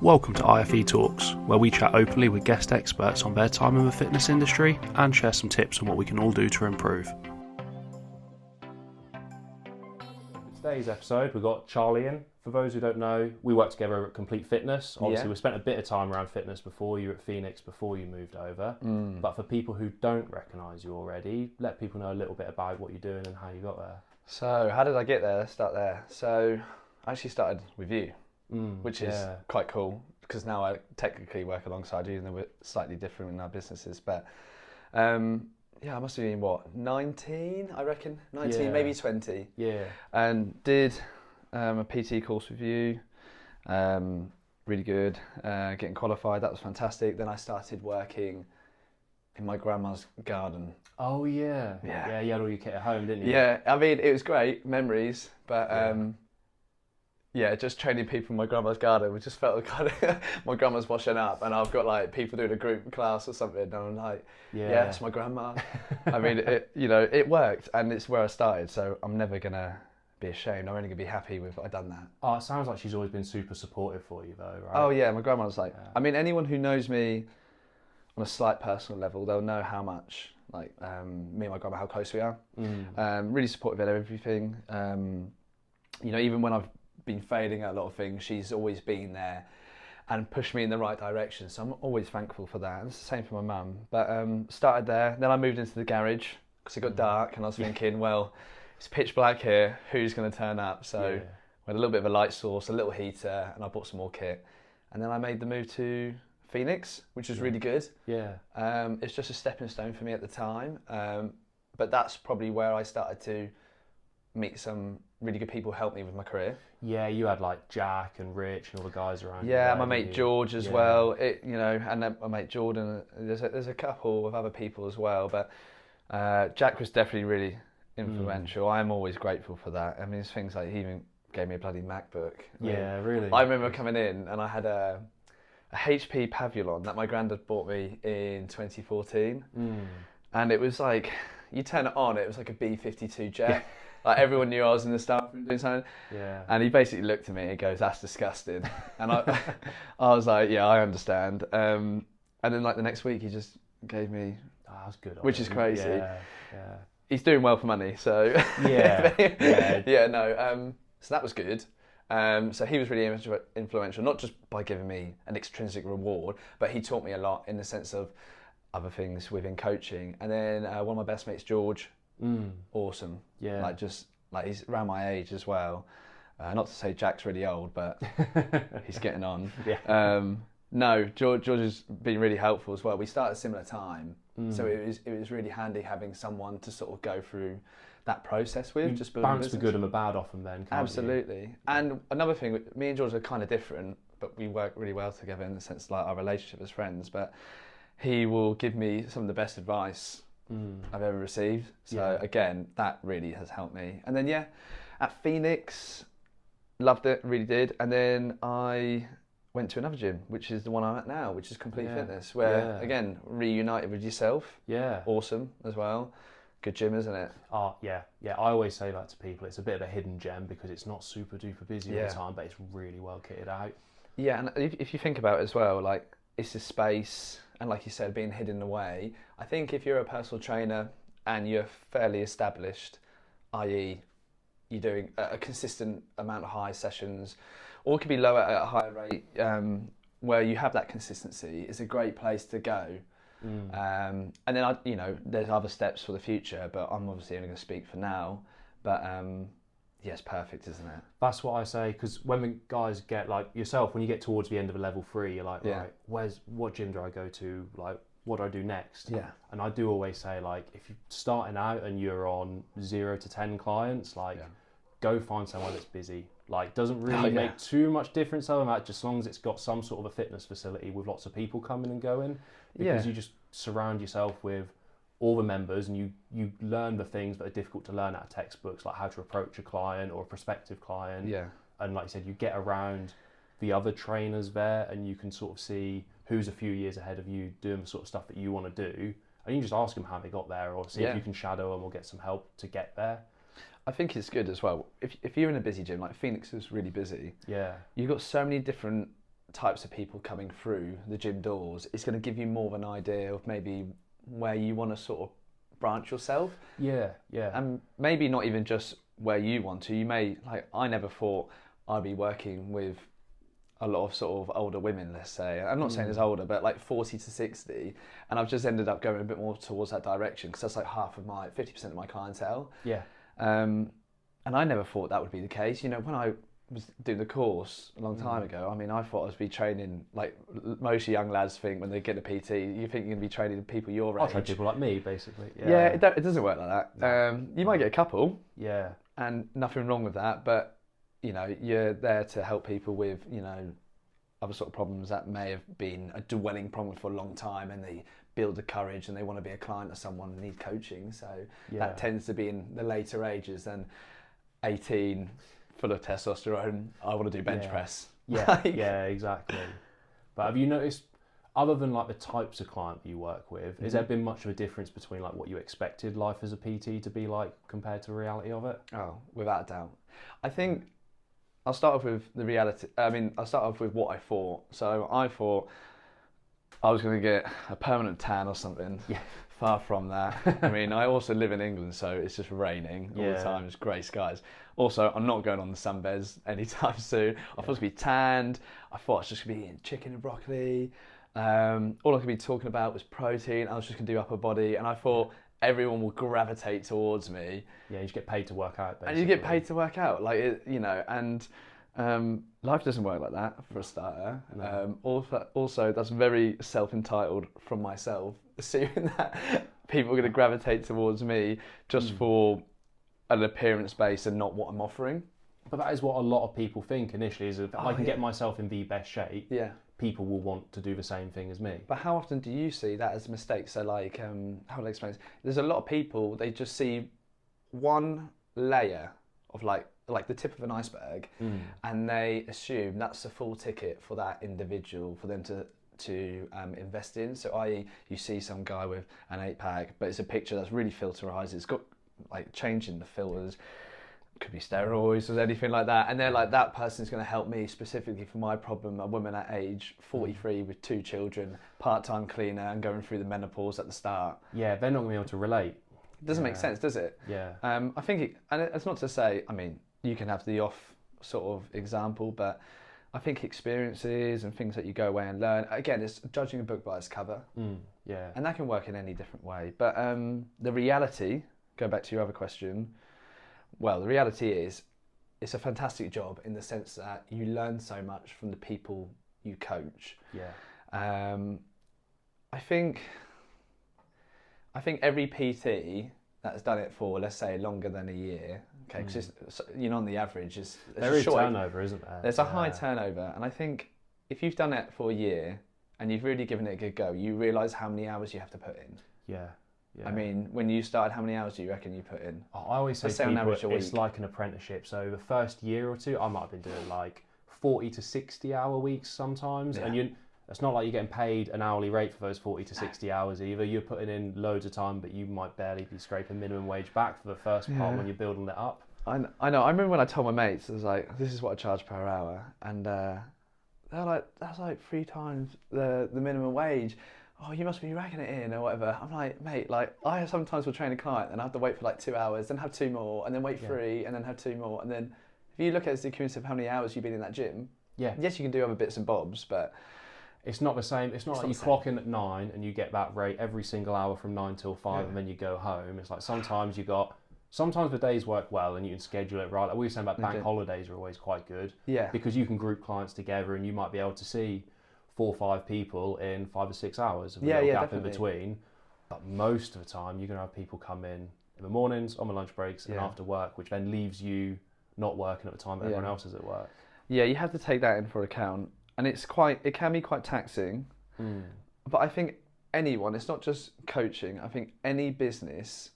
Welcome to IFE Talks, where we chat openly with guest experts on their time in the fitness industry and share some tips on what we can all do to improve. Today's episode, we've got Charlie in. For those who don't know, we work together at Complete Fitness. Obviously, we spent a bit of time around fitness before. You were at Phoenix before you moved over. But for people who don't recognise you already, let people know a little bit about what you're doing and how you got there. So, how did I get there? Let's start there. So, I actually started with you, which is quite cool because now I technically work alongside you, even though we're slightly different in our businesses. But I must have been 19, I reckon, 19, maybe 20. Yeah. And did a PT course with you, really good, getting qualified, that was fantastic. Then I started working in my grandma's garden. Oh yeah. Yeah, you had all your kit at home, didn't you? Yeah, I mean, it was great, memories, but just training people in my grandma's garden, we just felt kind of, my grandma's washing up and I've got like people doing a group class or something and I'm like, yeah, it's my grandma. I mean, it worked and it's where I started, so I'm never going to be ashamed. I'm only going to be happy with I done that. Oh, it sounds like she's always been super supportive for you though, right? Oh yeah, my grandma's like, I mean, anyone who knows me on a slight personal level, they'll know how much, like, me and my grandma, how close we are. Really supportive of everything. Even when I've been failing at a lot of things, she's always been there and pushed me in the right direction. So I'm always thankful for that. And it's the same for my mum. But started there. Then I moved into the garage because it got dark and I was thinking, well, it's pitch black here. Who's going to turn up? So we had a little bit of a light source, a little heater, and I bought some more kit. And then I made the move to Phoenix, which was really good. Yeah. It's just a stepping stone for me at the time. But that's probably where I started to meet some really good people, help me with my career. Yeah, you had like Jack and Rich and all the guys around. Yeah, my mate George as well. And then my mate Jordan. There's a couple of other people as well, but Jack was definitely really influential. I'm always grateful for that. I mean, it's things like he even gave me a bloody MacBook. Really. I remember coming in and I had a HP Pavilion that my granddad bought me in 2014, and it was like, you turn it on, it was like a B-52 jet. Like everyone knew I was in the staff room doing something. Yeah. And he basically looked at me and goes, "That's disgusting." And I was like, "Yeah, I understand." And then like the next week, he just gave me. Oh, that's good. Which is crazy. Yeah. He's doing well for money, so. Yeah. So that was good. So he was really influential, not just by giving me an extrinsic reward, but he taught me a lot in the sense of other things within coaching. And then one of my best mates, George, awesome. Yeah. Like he's around my age as well. Not to say Jack's really old, but he's getting on. Yeah. No, George has been really helpful as well. We started at a similar time, so it was really handy having someone to sort of go through that process with. Just bounce the good and the bad off them then, can't Absolutely. You? And another thing, me and George are kind of different, but we work really well together in the sense like our relationship as friends. But he will give me some of the best advice I've ever received. So again, that really has helped me. And then at Phoenix, loved it, really did. And then I went to another gym, which is the one I'm at now, which is Complete Fitness, where again, reunited with yourself. Yeah. Awesome as well. Good gym, isn't it? Oh, yeah. I always say that to people. It's a bit of a hidden gem because it's not super duper busy all the time, but it's really well kitted out. Yeah, and if you think about it as well, like it's a space, and like you said, being hidden away. I think if you're a personal trainer and you're fairly established, i.e. you're doing a consistent amount of high sessions, or it could be lower at a higher rate, where you have that consistency, it's a great place to go. And then there's other steps for the future, but I'm obviously only going to speak for now. But it's perfect, isn't it? That's what I say, because when the guys get like yourself, when you get towards the end of a level 3, you're like, right, what gym do I go to? Like, what do I do next? Yeah. And I do always say, like, if you're starting out and you're on 0 to 10 clients, like, go find somewhere that's busy. Like, doesn't really make too much difference other than that, just as long as it's got some sort of a fitness facility with lots of people coming and going. Because you just surround yourself with all the members and you learn the things that are difficult to learn out of textbooks, like how to approach a client or a prospective client. Yeah. And like you said, you get around the other trainers there and you can sort of see who's a few years ahead of you doing the sort of stuff that you want to do. And you can just ask them how they got there or see if you can shadow them or get some help to get there. I think it's good as well. If you're in a busy gym, like Phoenix is really busy. Yeah. You've got so many different types of people coming through the gym doors, it's going to give you more of an idea of maybe where you want to sort of branch yourself. Yeah. And maybe not even just where you want to. You may, like, I never thought I'd be working with a lot of sort of older women, let's say. I'm not saying it's older, but like 40 to 60. And I've just ended up going a bit more towards that direction because that's like 50% of my clientele. Yeah. And I never thought that would be the case. You know, when I was doing the course a long time ago, I mean, I thought I was be training, like most young lads think when they get a PT, you think you're going to be training people your age. I'll train people like me, basically. Yeah, it doesn't work like that. You might get a couple. Yeah. And nothing wrong with that, but you know, you're there to help people with, you know, other sort of problems that may have been a dwelling problem for a long time, and they build the courage and they want to be a client of someone and need coaching. So that tends to be in the later ages than 18, full of testosterone, I want to do bench press. Yeah, yeah, exactly. But have you noticed, other than like the types of client you work with, has there been much of a difference between like what you expected life as a PT to be like compared to the reality of it? Oh, without a doubt. I think I'll start off with the reality. I'll start off with what I thought. So I thought I was going to get a permanent tan or something. Yeah. Far from that. I mean, I also live in England, so it's just raining all the time. It's grey skies. Also, I'm not going on the sunbeds anytime soon. I thought I was going to be tanned. I thought I was just going to be eating chicken and broccoli. All I could be talking about was protein. I was just going to do upper body, and I thought everyone will gravitate towards me. Yeah, you just get paid to work out, basically. And you get paid to work out, like it, you know. And life doesn't work like that, for a starter. No. Also, that's very self-entitled from myself, assuming that people are going to gravitate towards me just for an appearance base and not what I'm offering. But that is what a lot of people think initially, is if I can get myself in the best shape, people will want to do the same thing as me. But how often do you see that as a mistake? So like, how would I explain this? There's a lot of people, they just see one layer of like the tip of an iceberg, and they assume that's the full ticket for that individual for them to invest in. So i.e. you see some guy with an 8-pack, but it's a picture that's really filterized, it's got like changing the filters, could be steroids or anything like that, and they're like, that person's going to help me specifically for my problem, a woman at age 43 with 2 children, part-time cleaner and going through the menopause at the start. Yeah, they're not going to be able to relate. It doesn't make sense, does it? Yeah. I think and it's not to say, I mean, you can have the off sort of example, but I think experiences and things that you go away and learn, again, it's judging a book by its cover. Yeah. And that can work in any different way. But the reality, go back to your other question, well, the reality is it's a fantastic job in the sense that you learn so much from the people you coach. Yeah. I think every PT that has done it for, let's say, longer than a year, okay, because you know, on the average, there is turnover, isn't there? There's a high turnover, and I think if you've done it for a year and you've really given it a good go, you realise how many hours you have to put in. Yeah. Yeah. I mean, when you started, how many hours do you reckon you put in? I always say to people, it's like an apprenticeship. So the first year or two, I might have been doing like 40 to 60 hour weeks sometimes. Yeah. And it's not like you're getting paid an hourly rate for those 40 to 60 hours either. You're putting in loads of time, but you might barely be scraping minimum wage back for the first part when you're building it up. I know. I remember when I told my mates, I was like, this is what I charge per hour. And they're like, that's like 3 times the minimum wage. Oh, you must be racking it in or whatever. I'm like, mate, like I sometimes will train a client and I have to wait for like 2 hours, then have 2 more, and then wait 3, and then have 2 more. And then if you look at the cumulative how many hours you've been in that gym, yes, you can do other bits and bobs, but it's not the same. It's not like you clock in at 9 and you get that rate every single hour from 9 till 5 and then you go home. It's like sometimes the days work well and you can schedule it right. Like we were saying about bank holidays are always quite good. Yeah. Because you can group clients together and you might be able to see 4 or 5 people in 5 or 6 hours of a little gap in between. But most of the time you're going to have people come in the mornings, on the lunch breaks and after work, which then leaves you not working at the time that everyone else is at work. Yeah, you have to take that in for account. And it can be quite taxing. But I think anyone, it's not just coaching, I think any business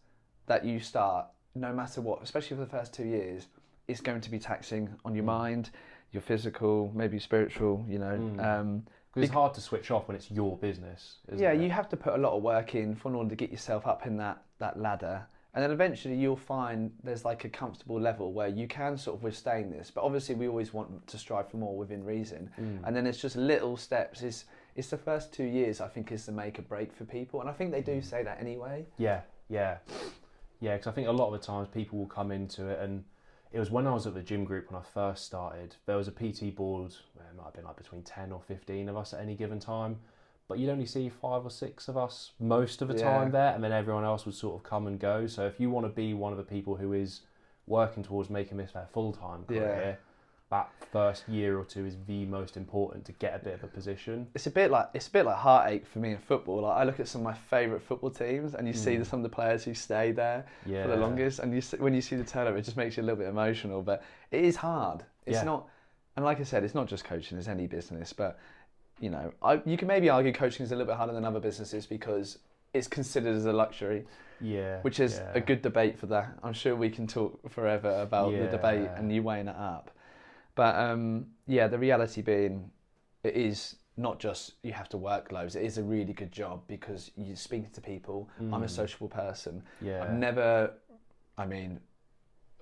that you start, no matter what, especially for the first 2 years, is going to be taxing on your mind, your physical, maybe spiritual, you know. Because it's hard to switch off when it's your business, isn't it? You have to put a lot of work in order to get yourself up in that ladder. And then eventually you'll find there's like a comfortable level where you can sort of withstand this. But obviously we always want to strive for more within reason. And then it's just little steps. It's the first 2 years, I think, is the make or break for people. And I think they do say that anyway. Yeah, because I think a lot of the times people will come into it, and it was when I was at the gym group when I first started, there was a PT board, it might have been like between 10 or 15 of us at any given time, but you'd only see 5 or 6 of us most of the time there, and then everyone else would sort of come and go. So if you want to be one of the people who is working towards making this their full-time career, that first year or 2 is the most important to get a bit of a position. It's a bit like heartache for me in football. Like I look at some of my favourite football teams, and you see some of the players who stay there for the longest, and when you see the turnover, it just makes you a little bit emotional. But it is hard. It's not, and like I said, it's not just coaching. It's any business, but you know, you can maybe argue coaching is a little bit harder than other businesses because it's considered as a luxury. Which is a good debate for that. I'm sure we can talk forever about the debate and you weighing it up. But the reality being, it is not just you have to work loads. It is a really good job because you're speaking to people. I'm a sociable person. I've never, I mean,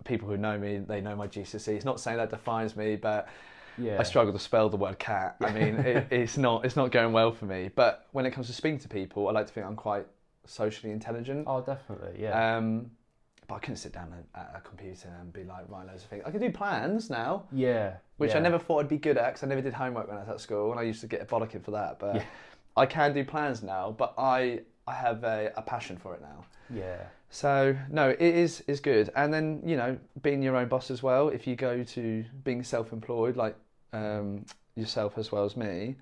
people who know me, they know my GCSE. It's not saying that defines me, but I struggle to spell the word cat. I mean, it's not going well for me. But when it comes to speaking to people, I like to think I'm quite socially intelligent. Oh, definitely, But I couldn't sit down at a computer and be like, write loads of things. I can do plans now. Which I never thought I'd be good at because I never did homework when I was at school and I used to get a bollocking for that. But I can do plans now, but I have a passion for it now. So, no, it is good. And then, you know, being your own boss as well, if you go to being self-employed, like yourself as well as me,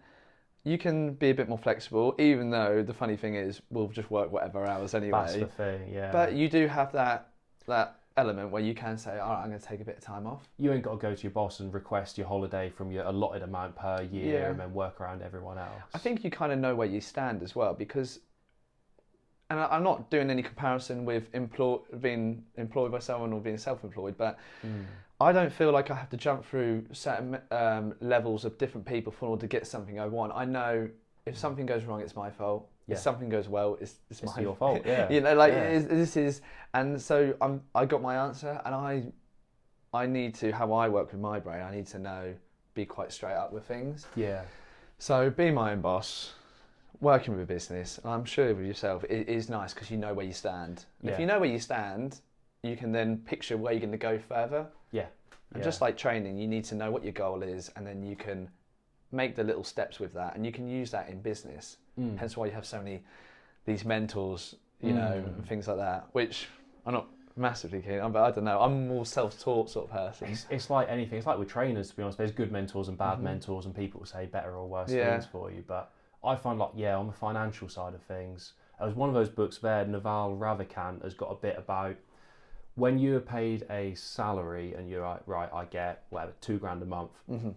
you can be a bit more flexible, even though the funny thing is we'll just work whatever hours anyway. That's the thing, But you do have that element where you can say, all right, I'm going to take a bit of time off. You ain't got to go to your boss and request your holiday from your allotted amount per year and then work around everyone else. I think you kind of know where you stand as well because, and I'm not doing any comparison with being employed by someone or being self-employed, but I don't feel like I have to jump through certain levels of different people in order to get something I want. I know if something goes wrong, it's my fault. If something goes well, it's your fault. You know, like this is, and so I got my answer, and I need to, how I work with my brain, I need to be quite straight up with things. So being my own boss, working with a business, and I'm sure with yourself, it is nice because you know where you stand. And if you know where you stand, you can then picture where you're going to go further. And just like training, you need to know what your goal is, and then you can make the little steps with that, and you can use that in business. Hence why you have so many these mentors, you know, and things like that, which I'm not massively keen on, but I don't know, I'm a more self-taught sort of person. It's like anything, it's like with trainers, to be honest. There's good mentors and bad mentors, and people will say better or worse things for you, but I find like, on the financial side of things, it was one of those books there, Naval Ravikant has got a bit about when you're paid a salary and you're like, right, I get whatever, $2,000 a month,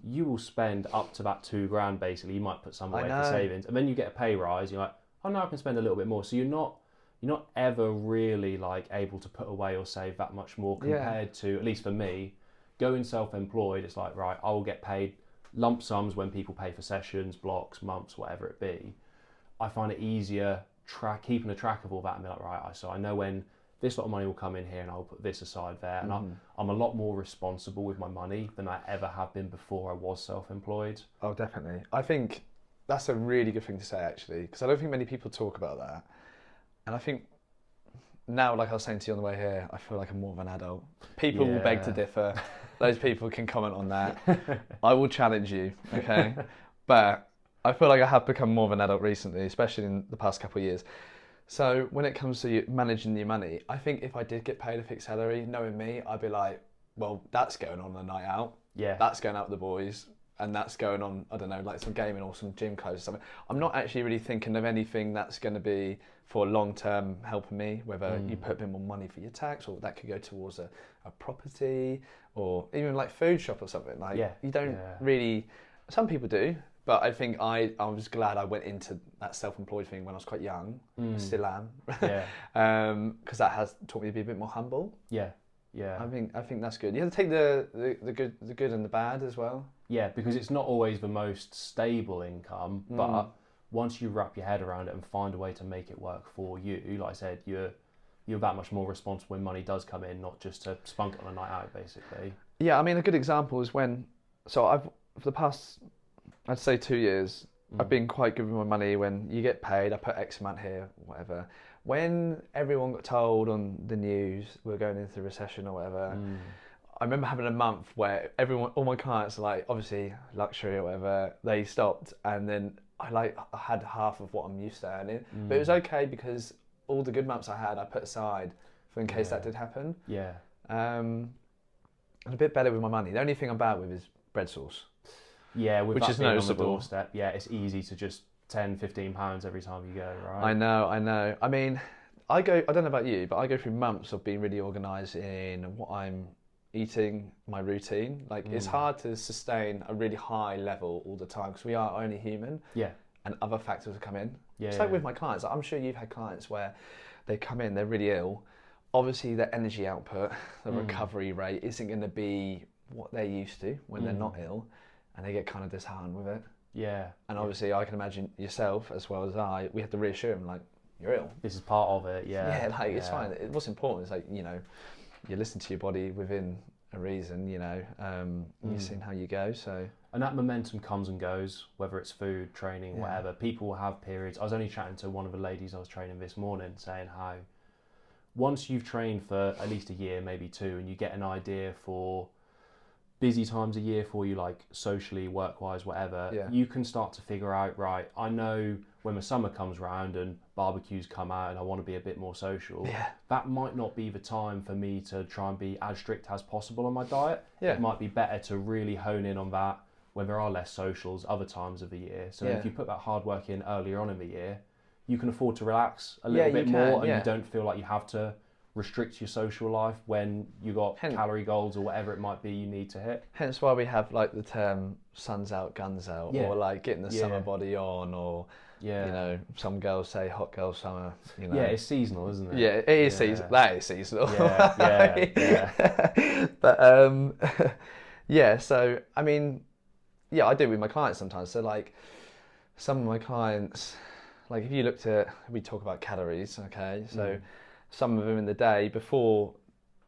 you will spend up to that $2,000 basically. You might put some away for savings, and then you get a pay rise. You're like, oh no, I can spend a little bit more. So you're not ever really like able to put away or save that much more compared to, at least for me, going self-employed. It's like, right, I will get paid lump sums when people pay for sessions, blocks, months, whatever it be. I find it easier keeping a track of all that and be like, right, so I know when this lot of money will come in here and I'll put this aside there. And I'm a lot more responsible with my money than I ever have been before I was self-employed. Oh, definitely. I think that's a really good thing to say, actually, because I don't think many people talk about that. And I think now, like I was saying to you on the way here, I feel like I'm more of an adult. People will beg to differ. Those people can comment on that. I will challenge you, okay? But I feel like I have become more of an adult recently, especially in the past couple of years. So when it comes to managing your money, I think if I did get paid a fixed salary, knowing me, I'd be like, well, that's going on a night out. That's going out with the boys. And that's going on, I don't know, like some gaming or some gym clothes or something. I'm not actually really thinking of anything that's going to be for long-term helping me, whether you put a bit more money for your tax, or that could go towards a property, or even like food shop or something. Like you don't really, some people do. But I think I was glad I went into that self-employed thing when I was quite young. I still am. Because that has taught me to be a bit more humble. I think that's good. You have to take the good and the bad as well. Yeah, because it's not always the most stable income, but once you wrap your head around it and find a way to make it work for you, like I said, you're you're that much more responsible when money does come in, not just to spunk it on a night out, basically. Yeah, I mean, a good example is when, so I've, for the past, I'd say 2 years, I've been quite good with my money. When you get paid, I put X amount here, whatever. When everyone got told on the news we're going into recession or whatever, I remember having a month where all my clients, like obviously luxury or whatever, they stopped, and then I had half of what I'm used to earning. But it was okay because all the good months I had, I put aside for in case that did happen. Yeah. I'm a bit better with my money. The only thing I'm bad with is bread sauce. Yeah, which is noticeable. On the doorstep. Yeah, it's easy to just £10-15 every time you go, right? I know. I mean, I don't know about you, but I go through months of being really organised in what I'm eating, my routine. Like, it's hard to sustain a really high level all the time because we are only human. Yeah. And other factors will come in. Yeah. It's like with my clients. I'm sure you've had clients where they come in, they're really ill. Obviously, their energy output, the recovery rate isn't going to be what they're used to when they're not ill, and they get kind of disheartened with it. Yeah. And obviously, I can imagine yourself as well as we have to reassure them, like, you're ill. This is part of it, yeah. Yeah, like, it's fine. What's important is, like, you know, you listen to your body within a reason, you know, you've seen how you go, so... And that momentum comes and goes, whether it's food, training, whatever. People will have periods. I was only chatting to one of the ladies I was training this morning, saying how once you've trained for at least a year, maybe 2, and you get an idea for busy times a year for you, like socially, work-wise, whatever, you can start to figure out, right, I know when the summer comes around and barbecues come out and I want to be a bit more social, that might not be the time for me to try and be as strict as possible on my diet. It might be better to really hone in on that when there are less socials other times of the year. So if you put that hard work in earlier on in the year, you can afford to relax a little bit more, and you don't feel like you have to restrict your social life when you got calorie goals or whatever it might be you need to hit. Hence why we have like the term sun's out, guns out, or like getting the summer body on, or you know, some girls say hot girl summer, you know. Yeah, it's seasonal, isn't it? Yeah, it is seasonal. That is seasonal. Yeah. But yeah, so I mean, yeah, I do with my clients sometimes. So like some of my clients, like if you looked at, we talk about calories, okay? So some of them in the day before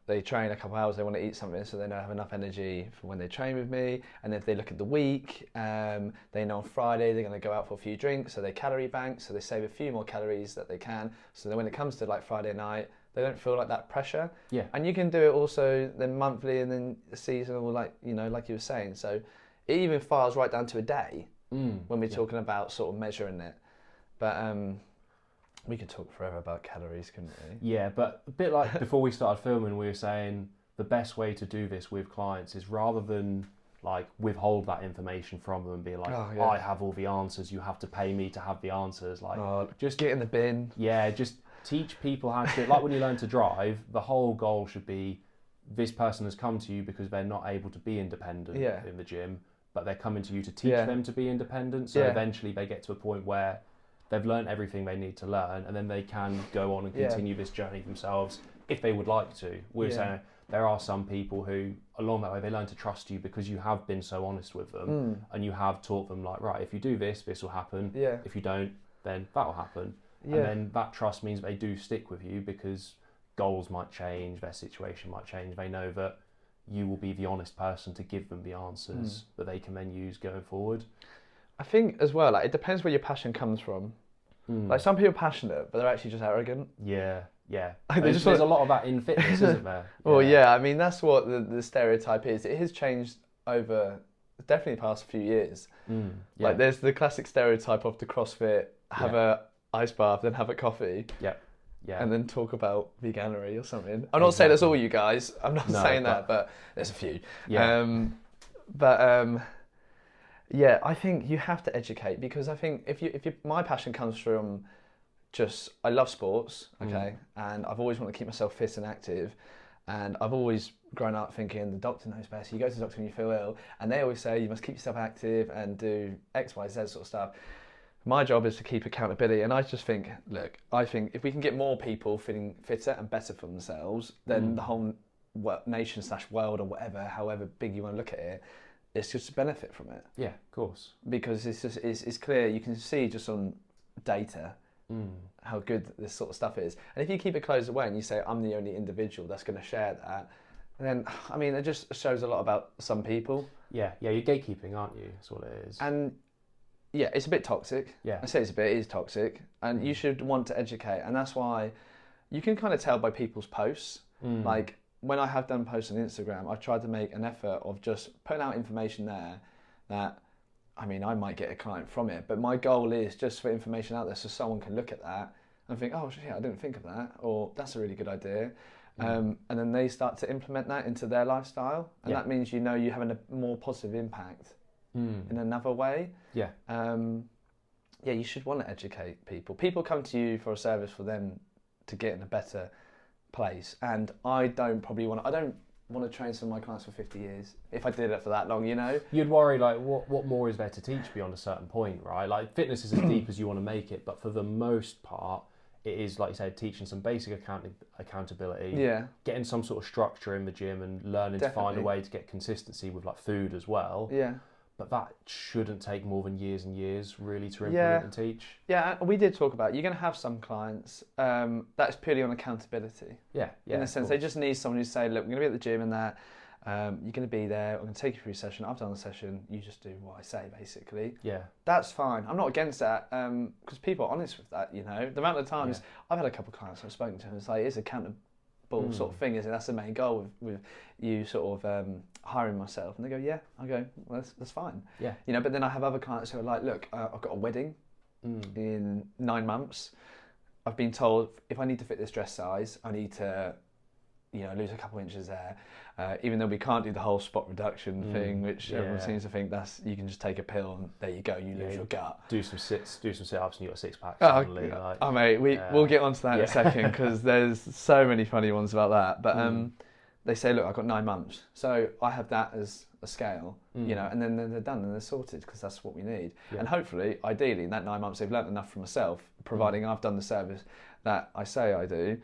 they train a couple of hours, they want to eat something so they know I have enough energy for when they train with me. And if they look at the week, they know on Friday they're going to go out for a few drinks, so they calorie bank, so they save a few more calories that they can. So then when it comes to like Friday night, they don't feel like that pressure. Yeah. And you can do it also then monthly and then seasonal, like, you know, like you were saying. So it even files right down to a day when we're talking about sort of measuring it. But we could talk forever about calories, couldn't we? Yeah, but a bit like before we started filming, we were saying the best way to do this with clients is rather than like withhold that information from them and be like, I have all the answers, you have to pay me to have the answers. Like, just get in the bin. Yeah, just teach people how to, like when you learn to drive, the whole goal should be this person has come to you because they're not able to be independent in the gym, but they're coming to you to teach them to be independent. So eventually they get to a point where they've learned everything they need to learn, and then they can go on and continue this journey themselves if they would like to. We're saying there are some people who, along that way, they learn to trust you because you have been so honest with them and you have taught them, like, right, if you do this, this will happen. Yeah. If you don't, then that will happen. Yeah. And then that trust means they do stick with you because goals might change, their situation might change. They know that you will be the honest person to give them the answers that they can then use going forward. I think as well, like, it depends where your passion comes from. Like, some people are passionate, but they're actually just arrogant. Yeah. There's a lot of that in fitness, isn't there? Well, I mean, that's what the stereotype is. It has changed over definitely the past few years. Like, there's the classic stereotype of the CrossFit, have a ice bath, then have a coffee. Yeah. And then talk about veganery or something. I'm not saying that's all you guys. I'm not saying that, but there's a few. Yeah. Yeah, I think you have to educate, because I think if my passion comes from just, I love sports, okay, and I've always wanted to keep myself fit and active, and I've always grown up thinking the doctor knows best. You go to the doctor when you feel ill, and they always say you must keep yourself active and do X, Y, Z sort of stuff. My job is to keep accountability, and I just think, look, I think if we can get more people feeling fitter and better for themselves, then the whole nation/world or whatever, however big you want to look at it, it's just a benefit from it. Yeah, of course. Because it's clear, you can see just on data how good this sort of stuff is. And if you keep it closed away and you say, I'm the only individual that's going to share that, then, I mean, it just shows a lot about some people. Yeah, you're gatekeeping, aren't you? That's what it is. And yeah, it's a bit toxic. Yeah. I say it is toxic. And you should want to educate. And that's why you can kind of tell by people's posts. Like, when I have done posts on Instagram, I've tried to make an effort of just putting out information there that, I mean, I might get a client from it, but my goal is just for information out there so someone can look at that and think, oh, shit, I didn't think of that, or that's a really good idea. And then they start to implement that into their lifestyle. And that means, you having a more positive impact in another way. Yeah. You should want to educate people. People come to you for a service for them to get in a better place. And I don't want to train some of my clients for 50 years if I did it for that long, You'd worry, like, what more is there to teach beyond a certain point, right? Like, fitness is as deep as you want to make it, but for the most part, it is, like you said, teaching some basic accountability, getting some sort of structure in the gym and learning to find a way to get consistency with, like, food as well. Yeah. But that shouldn't take more than years and years, really, to implement and teach. Yeah, we did talk about, you're going to have some clients that's purely on accountability. Yeah. In a sense, they just need someone who say, look, we're going to be at the gym and that, you're going to be there, I'm going to take you through a session, I've done the session, you just do what I say, basically. Yeah. That's fine. I'm not against that, because people are honest with that, The amount of times, I've had a couple of clients I've spoken to, and it's like, it's accountable sort of thing, isn't it? That's the main goal with you sort of hiring myself. And they go, yeah. I go, well, that's fine. Yeah. But then I have other clients who are like, look, I've got a wedding in 9 months. I've been told if I need to fit this dress size, I need to, lose a couple inches there. Even though we can't do the whole spot reduction thing, which everyone seems to think you can just take a pill and there you go, you lose your gut. Do some sit-ups and you got a six-pack suddenly. Mate, we'll get onto that in a second, because there's so many funny ones about that. But they say, look, I've got 9 months. So I have that as a scale, and then they're done and they're sorted, because that's what we need. Yeah. And hopefully, ideally, in that 9 months, they've learnt enough from myself, providing I've done the service that I say I do.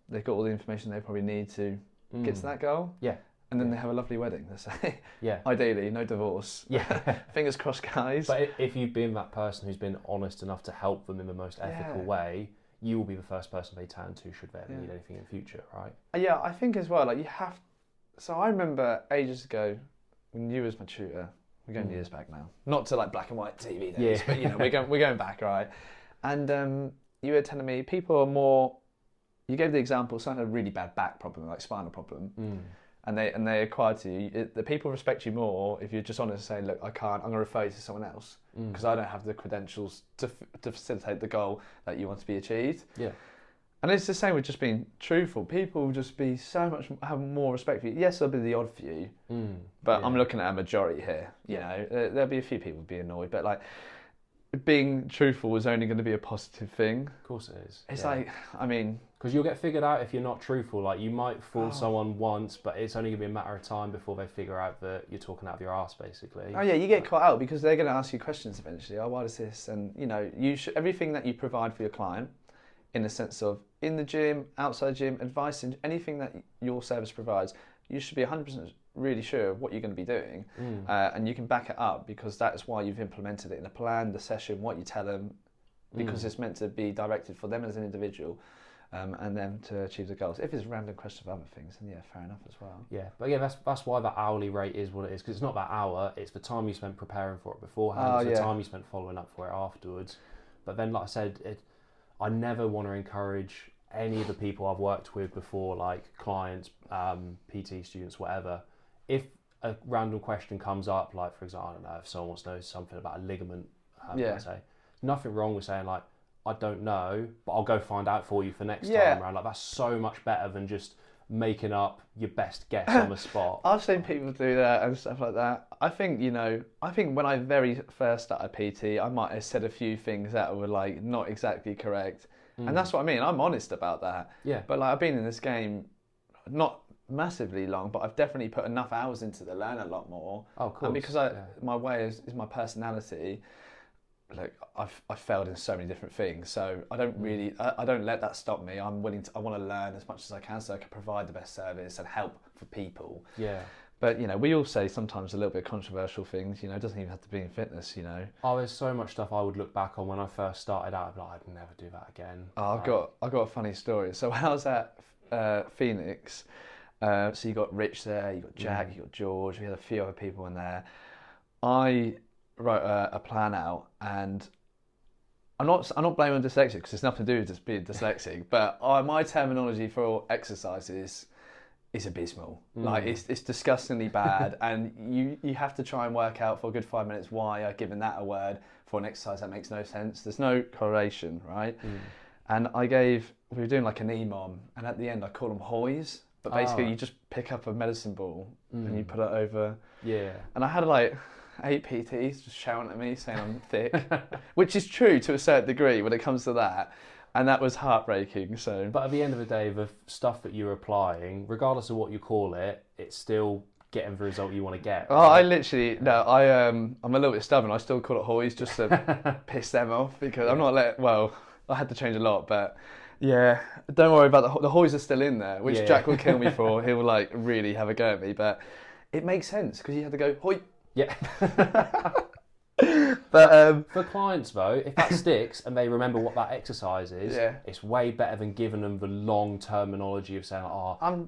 They've got all the information they probably need to get to that goal. Yeah. And then they have a lovely wedding, let's say. Yeah. Ideally, no divorce. Yeah. Fingers crossed, guys. But if you've been that person who's been honest enough to help them in the most ethical way, you will be the first person they turn to should they ever need anything in the future, right? Yeah, I think as well, like, you have... So I remember ages ago, when you was my tutor, we're going years back now. Not to, like, black and white TV days, but, we're going back, right? And you were telling me people are more... You gave the example, someone had a really bad back problem, like spinal problem, and they acquired to you. The people respect you more if you're just honest and say, look, I can't, I'm going to refer you to someone else, because I don't have the credentials to facilitate the goal that you want to be achieved. Yeah. And it's the same with just being truthful. People will just be have more respect for you. Yes, there'll be the odd few, but I'm looking at a majority here. There'll be a few people be annoyed, but like, being truthful is only going to be a positive thing. Of course it is. It's like, I mean... Because you'll get figured out if you're not truthful. Like, you might fool someone once, but it's only going to be a matter of time before they figure out that you're talking out of your arse, basically. Oh yeah, you get caught out because they're going to ask you questions eventually. Oh, why does this? And, everything that you provide for your client, in the sense of in the gym, outside the gym, advice, and anything that your service provides, you should be 100% really sure of what you're going to be doing, and you can back it up, because that is why you've implemented it in a plan, the session, what you tell them, because it's meant to be directed for them as an individual, and them to achieve the goals. If it's a random question of other things, then fair enough as well. Yeah, but again, that's why that hourly rate is what it is, because it's not that hour, it's the time you spent preparing for it beforehand, it's the time you spent following up for it afterwards. But then, like I said, I never want to encourage any of the people I've worked with before, like clients, PT students, whatever, if a random question comes up, like, for example, I don't know, if someone wants to know something about a ligament, let's say, nothing wrong with saying, like, I don't know, but I'll go find out for you for next time around. Like, that's so much better than just making up your best guess on the spot. I've seen people do that and stuff like that. I think when I very first started PT, I might have said a few things that were, like, not exactly correct. And that's what I mean. I'm honest about that. Yeah. But, like, I've been in this game not massively long, but I've definitely put enough hours into to learn a lot more. Oh, of course. And because my way is my personality. Like, I've failed in so many different things, so I don't really I don't let that stop me. I want to learn as much as I can so I can provide the best service and help for people. Yeah. But, you know, we all say sometimes a little bit controversial things, you know, it doesn't even have to be in fitness, you know. Oh, there's so much stuff I would look back on when I first started out. I'd be like, I'd never do that again. Oh, I've got a funny story. So when I was at Phoenix, so you got Rich there, you got Jack, you got George, we had a few other people in there. I wrote a plan out, and I'm not blaming dyslexia because it's nothing to do with just being dyslexic, but my terminology for exercises is abysmal. Like it's disgustingly bad, and you have to try and work out for a good 5 minutes why I've given that a word for an exercise that makes no sense. There's no correlation, right? And we were doing like an EMOM, and at the end I call them hoys, but basically you just pick up a medicine ball and you put it over. Yeah. And I had like 8 PTs just shouting at me saying I'm thick, which is true to a certain degree when it comes to that. And that was heartbreaking. So, but at the end of the day, the stuff that you're applying, regardless of what you call it, it's still getting the result you want to get. Right? Oh, I literally I'm a little bit stubborn. I still call it hoys just to piss them off because I'm not I had to change a lot, but yeah, don't worry about the hoys are still in there, which Jack will kill me for. He'll like really have a go at me, but it makes sense because you have to go hoy. Yeah. But for clients though, if that sticks and they remember what that exercise is, it's way better than giving them the long terminology of saying,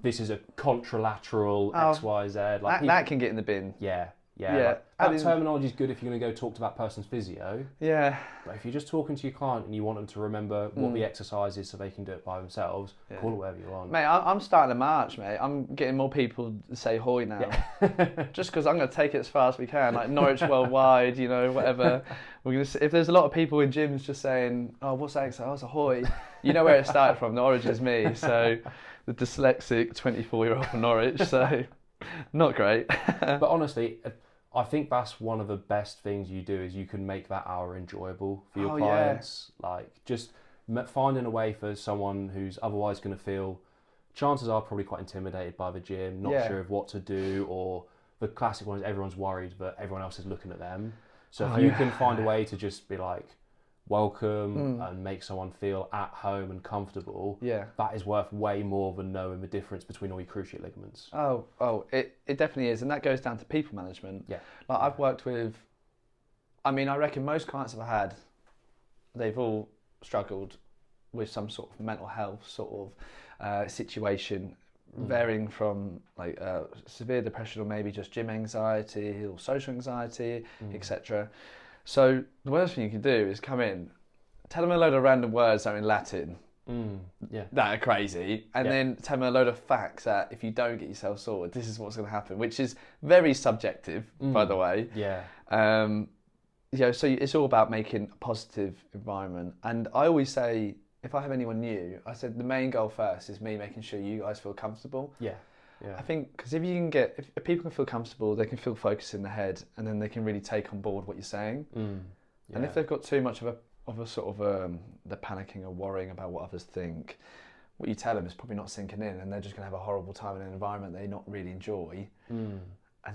this is a contralateral XYZ. Like that can get in the bin. Yeah. Like, that terminology is good if you're going to go talk to that person's physio. Yeah. But if you're just talking to your client and you want them to remember what the exercise is so they can do it by themselves, call it whatever you want. Mate, I'm starting to march, mate. I'm getting more people to say hoy now. Yeah. Just because I'm going to take it as far as we can. Like Norwich Worldwide, you know, whatever. If there's a lot of people in gyms just saying, oh, what's that exercise? Oh, it's a hoy. You know where it started from. The origin is me. So the dyslexic 24-year-old from Norwich. So not great. But honestly, I think that's one of the best things you do is you can make that hour enjoyable for your clients. Yeah. Like just finding a way for someone who's otherwise going to feel, chances are probably quite intimidated by the gym, not sure of what to do, or the classic one is everyone's worried but everyone else is looking at them. So if you can find a way to just be like, welcome and make someone feel at home and comfortable, that is worth way more than knowing the difference between all your cruciate ligaments. It definitely is, and that goes down to people management. Like I've worked with, I reckon most clients I've had, they've all struggled with some sort of mental health sort of situation, varying from like severe depression or maybe just gym anxiety or social anxiety, etc. So the worst thing you can do is come in, tell them a load of random words that are in Latin, that are crazy, and then tell them a load of facts that if you don't get yourself sorted, this is what's going to happen, which is very subjective, by the way. So it's all about making a positive environment. And I always say, if I have anyone new, I said the main goal first is me making sure you guys feel comfortable. I think because if people can feel comfortable, they can feel focused in the head, and then they can really take on board what you're saying. And if they've got too much of a sort of they're panicking or worrying about what others think, what you tell them is probably not sinking in, and they're just going to have a horrible time in an environment they not really enjoy, and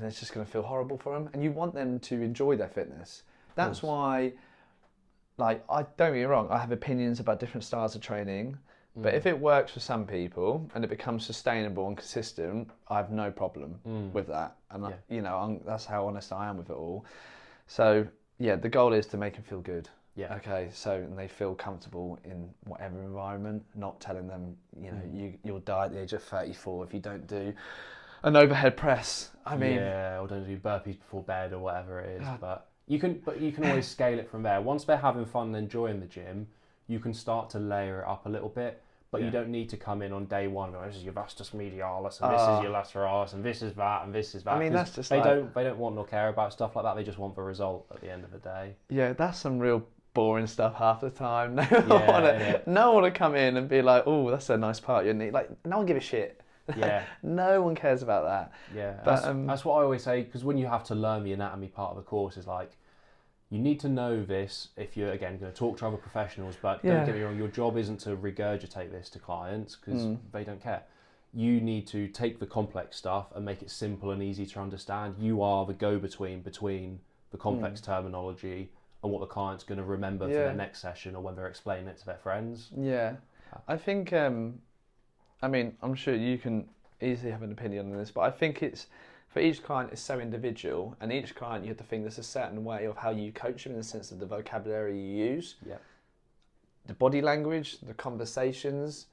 it's just going to feel horrible for them. And you want them to enjoy their fitness. That's why, like, I don't get me wrong, I have opinions about different styles of training. But if it works for some people and it becomes sustainable and consistent, I have no problem with that. And that's how honest I am with it all. So the goal is to make them feel good. Okay. So and they feel comfortable in whatever environment. Not telling them, you'll die at the age of 34 if you don't do an overhead press. Or don't do burpees before bed or whatever it is. But you can always scale it from there. Once they're having fun and enjoying the gym, you can start to layer it up a little bit. But you don't need to come in on day one. This is your vastus medialis, and this is your lateralis, and this is that, and this is that. That's just they don't want nor care about stuff like that. They just want the result at the end of the day. Yeah, that's some real boring stuff half the time. No one want to come in and be like, "Oh, that's a nice part of your knee." Like, no one give a shit. No one cares about that. That's what I always say, because when you have to learn the anatomy part of the course, is like, you need to know this if you're, again, going to talk to other professionals, but don't get me wrong, your job isn't to regurgitate this to clients because they don't care. You need to take the complex stuff and make it simple and easy to understand. You are the go-between between the complex terminology and what the client's going to remember for their next session or when they're explaining it to their friends. I think, I'm sure you can easily have an opinion on this, but I think it's for each client is so individual, and each client you have to think there's a certain way of how you coach them in the sense of the vocabulary you use, the body language, the conversations,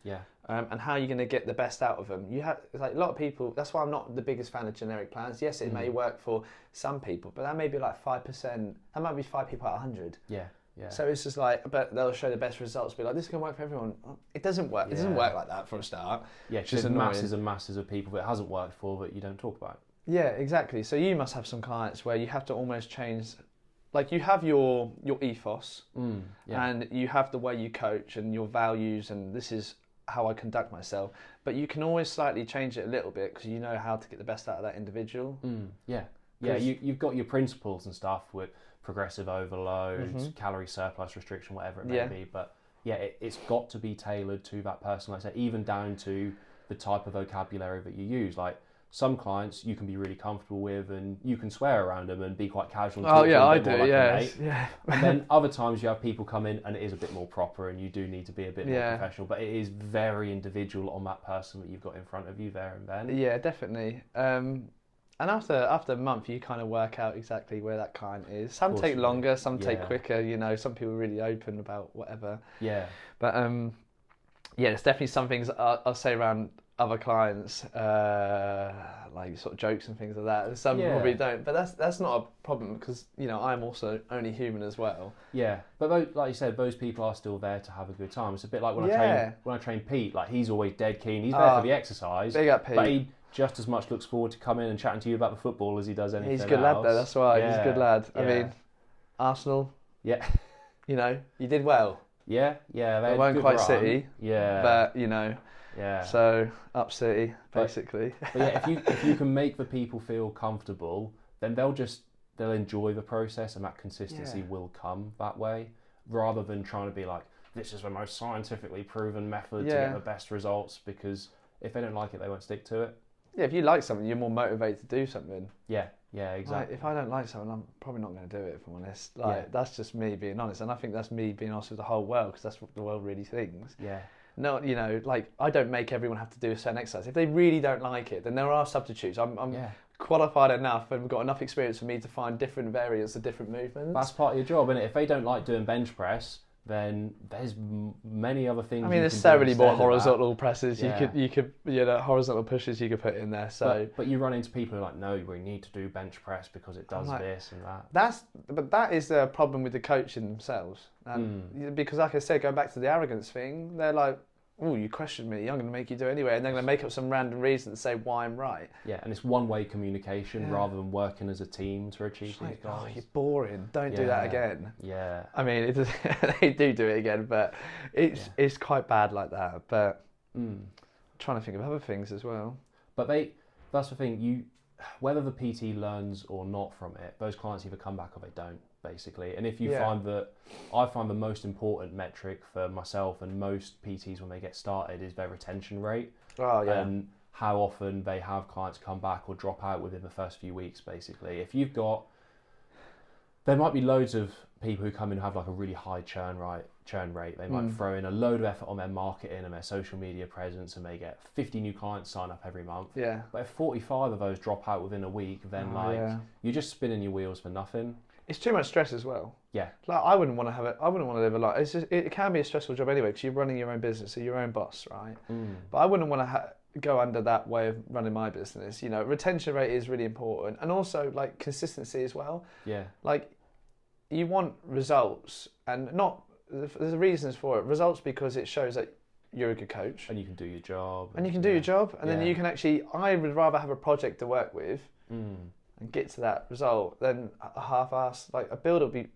and how you're going to get the best out of them. You have like a lot of people. That's why I'm not the biggest fan of generic plans. Yes, it may work for some people, but that may be like 5%. That might be 5 people out of 100. Yeah. So it's just like, but they'll show the best results. Be like, this can work for everyone. It doesn't work. It doesn't work like that for a start. Yeah, just masses and masses of people that it hasn't worked for that you don't talk about. Yeah, exactly. So you must have some clients where you have to almost change, like you have your ethos, and you have the way you coach and your values, and this is how I conduct myself. But you can always slightly change it a little bit because you know how to get the best out of that individual. Yeah, you've got your principles and stuff with progressive overload, calorie surplus restriction, whatever it may be. But it's got to be tailored to that person. Like I said, even down to the type of vocabulary that you use. Like some clients you can be really comfortable with and you can swear around them and be quite casual. And I do. Yeah. And then other times you have people come in and it is a bit more proper and you do need to be a bit more professional. But it is very individual on that person that you've got in front of you there and then. Yeah, definitely. And after a month, you kind of work out exactly where that client is. Some take longer, some take quicker. You know, some people are really open about whatever. Yeah. But there's definitely some things I'll say around other clients, like sort of jokes and things like that. Some probably don't, but that's not a problem because you know I'm also only human as well. Yeah, but like you said, those people are still there to have a good time. It's a bit like when I train Pete. Like he's always dead keen. He's there for the exercise. Big up, Pete. But he just as much looks forward to coming and chatting to you about the football as he does anything else. He's a good lad though, that's why. He's a good lad. Yeah. I mean, Arsenal. Yeah. You know, you did well. Yeah. They weren't quite run. City. Yeah. But, you know. Yeah. So, up City, basically. But yeah, if you can make the people feel comfortable, then they'll enjoy the process and that consistency will come that way, rather than trying to be like, this is the most scientifically proven method to get the best results, because if they don't like it, they won't stick to it. Yeah, if you like something, you're more motivated to do something. Yeah, exactly. Like, if I don't like something, I'm probably not going to do it, if I'm honest. That's just me being honest. And I think that's me being honest with the whole world, because that's what the world really thinks. Yeah. No, you know, like, I don't make everyone have to do a certain exercise. If they really don't like it, then there are substitutes. I'm qualified enough and got enough experience for me to find different variants of different movements. That's part of your job, isn't it? If they don't like doing bench press, then there's many other things. I mean, there's so many more horizontal presses you could horizontal pushes you could put in there. So, but you run into people who are like, no, we need to do bench press because it does this and that. But that is the problem with the coaching themselves, because like I said, going back to the arrogance thing, they're like, oh, you questioned me, I'm going to make you do it anyway, and they're going to make up some random reason to say why I'm right. Yeah, and it's one-way communication rather than working as a team to achieve these goals. Oh, you're boring. Don't do that again. Yeah. I mean, they do it again, but it's quite bad like that. But I'm trying to think of other things as well. But that's the thing. Whether the PT learns or not from it, those clients either come back or they don't, basically. And if you find that, I find the most important metric for myself and most PTs when they get started is their retention rate. Oh, yeah. And how often they have clients come back or drop out within the first few weeks, basically. If you've got, there might be loads of people who come in who have like a really high churn rate. They might throw in a load of effort on their marketing and their social media presence, and they get 50 new clients sign up every month. Yeah. But if 45 of those drop out within a week, then you're just spinning your wheels for nothing. It's too much stress as well. Yeah. Like I wouldn't want to live a life. It can be a stressful job anyway, because you're running your own business, so you're your own boss, right? But I wouldn't want to go under that way of running my business. You know, retention rate is really important, and also like consistency as well. Yeah. Like, you want results, and there's reasons for it. Results because it shows that you're a good coach. And you can do your job. And you can do your job, and then you can actually, I would rather have a project to work with and get to that result than a half-ass, like a builder would be,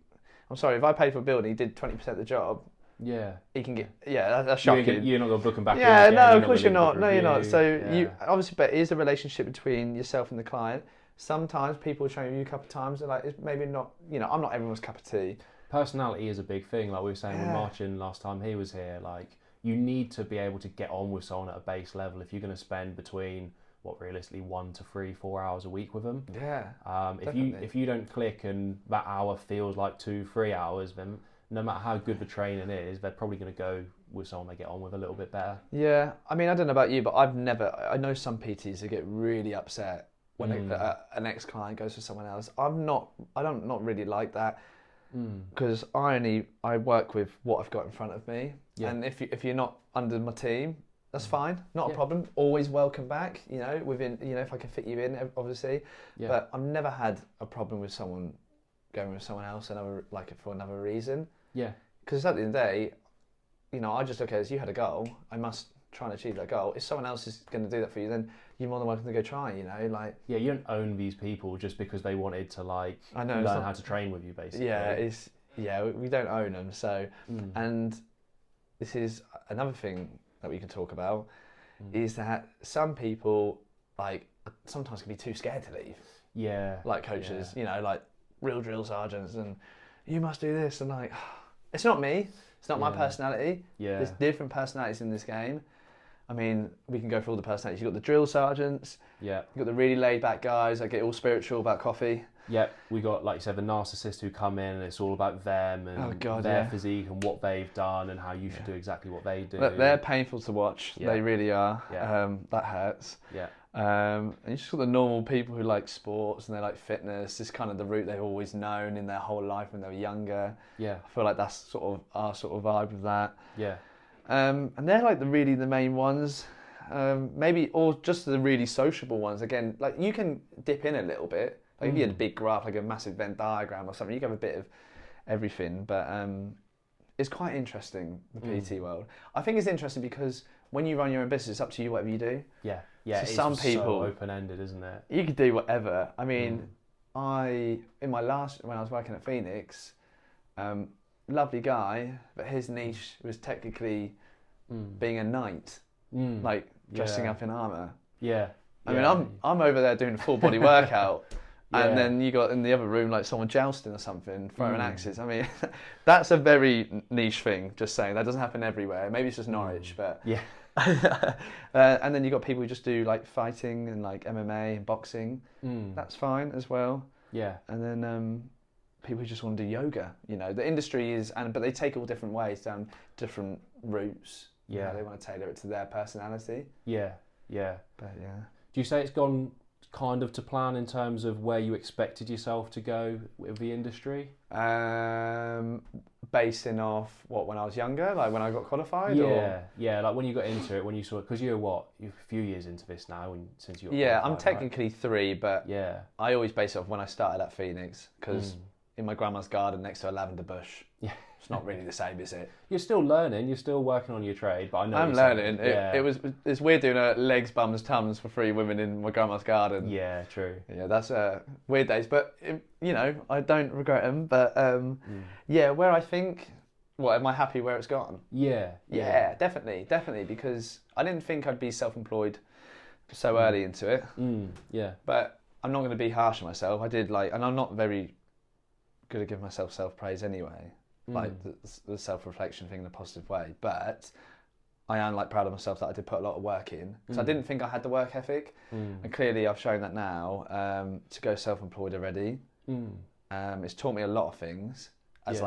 I'm sorry, if I paid for a builder and he did 20% of the job, he can get, that's shocking. You're not going to book him back in. Yeah, no, of course you're not. No, you're not. So you, obviously, but it is a relationship between yourself and the client. Sometimes people train you a couple of times, they're like, it's maybe not, I'm not everyone's cup of tea. Personality is a big thing, like we were saying with Martin last time he was here. Like, you need to be able to get on with someone at a base level if you're going to spend between, realistically 1 to 3, 4 hours a week with them. Yeah. If you don't click and that hour feels like 2-3 hours, then no matter how good the training is, they're probably going to go with someone they get on with a little bit better. Yeah. I mean, I don't know about you, but I know some PTs that get really upset when an ex-client goes for someone else. I don't not really like that, because I work with what I've got in front of me, and if you're not under my team, that's fine, not a problem. Always welcome back, within, if I can fit you in, obviously. But I've never had a problem with someone going with someone else for another reason. Yeah. Because at the end of the day, I just look at it as you had a goal, I must try and achieve that goal. If someone else is going to do that for you, then you're more than welcome to go try, Yeah, you don't own these people just because they wanted to learn how to train with you, basically. Yeah, we don't own them. So, and this is another thing that we can talk about, is that some people sometimes can be too scared to leave. Yeah. Like coaches, like real drill sergeants, and you must do this, and it's not me. It's not my personality. Yeah. There's different personalities in this game. I mean, we can go through all the personalities. You've got the drill sergeants. Yeah. You've got the really laid back guys that get all spiritual about coffee. Yeah. We got, like you said, the narcissists who come in and it's all about them and their physique and what they've done and how you should do exactly what they do. They're painful to watch. Yeah. They really are. Yeah. That hurts. Yeah. And you just got the normal people who like sports and they like fitness. It's kind of the route they've always known in their whole life when they were younger. Yeah. I feel like that's sort of our sort of vibe with that. Yeah. And they're like the main ones. Maybe, or just the really sociable ones. Again, like you can dip in a little bit. Like if you had a big graph, like a massive Venn diagram or something, you can have a bit of everything. But it's quite interesting, the PT world. I think it's interesting because when you run your own business, it's up to you whatever you do. Yeah. Yeah, so some people, so open-ended, isn't it? You could do whatever. I mean, when I was working at Phoenix, lovely guy, but his niche was technically being a knight, like dressing up in armour. Yeah. I mean, I'm over there doing a full body workout, and then you got in the other room like someone jousting or something, throwing axes. I mean, that's a very niche thing. Just saying, that doesn't happen everywhere. Maybe it's just Norwich, but yeah. And then you got people who just do like fighting and like MMA and boxing. That's fine as well. Yeah. And then people who just want to do yoga. The industry is, but they take all different ways down different routes. Yeah. They want to tailor it to their personality. Yeah. Yeah. But yeah. Do you say it's gone kind of to plan in terms of where you expected yourself to go with the industry? Basing off when I was younger, like when I got qualified? Yeah, like when you got into it, when you saw, because you're a few years into this now, since you got qualified, I'm technically 3, but I always base it off when I started at Phoenix, because in my grandma's garden next to a lavender bush, it's not really the same, is it? You're still learning, you're still working on your trade, but I know I'm learning. It's weird doing legs, bums, tums for 3 women in my grandma's garden. Yeah, true. Yeah, that's weird days, but I don't regret them. But where I think, am I happy where it's gone? Yeah, definitely, because I didn't think I'd be self-employed so early into it. Yeah, but I'm not going to be harsh on myself. I did and I'm not very good at giving myself self-praise anyway. Like the self-reflection thing in a positive way, but I am proud of myself that I did put a lot of work in, because I didn't think I had the work ethic, and clearly I've shown that now. To go self-employed already, it's taught me a lot of things based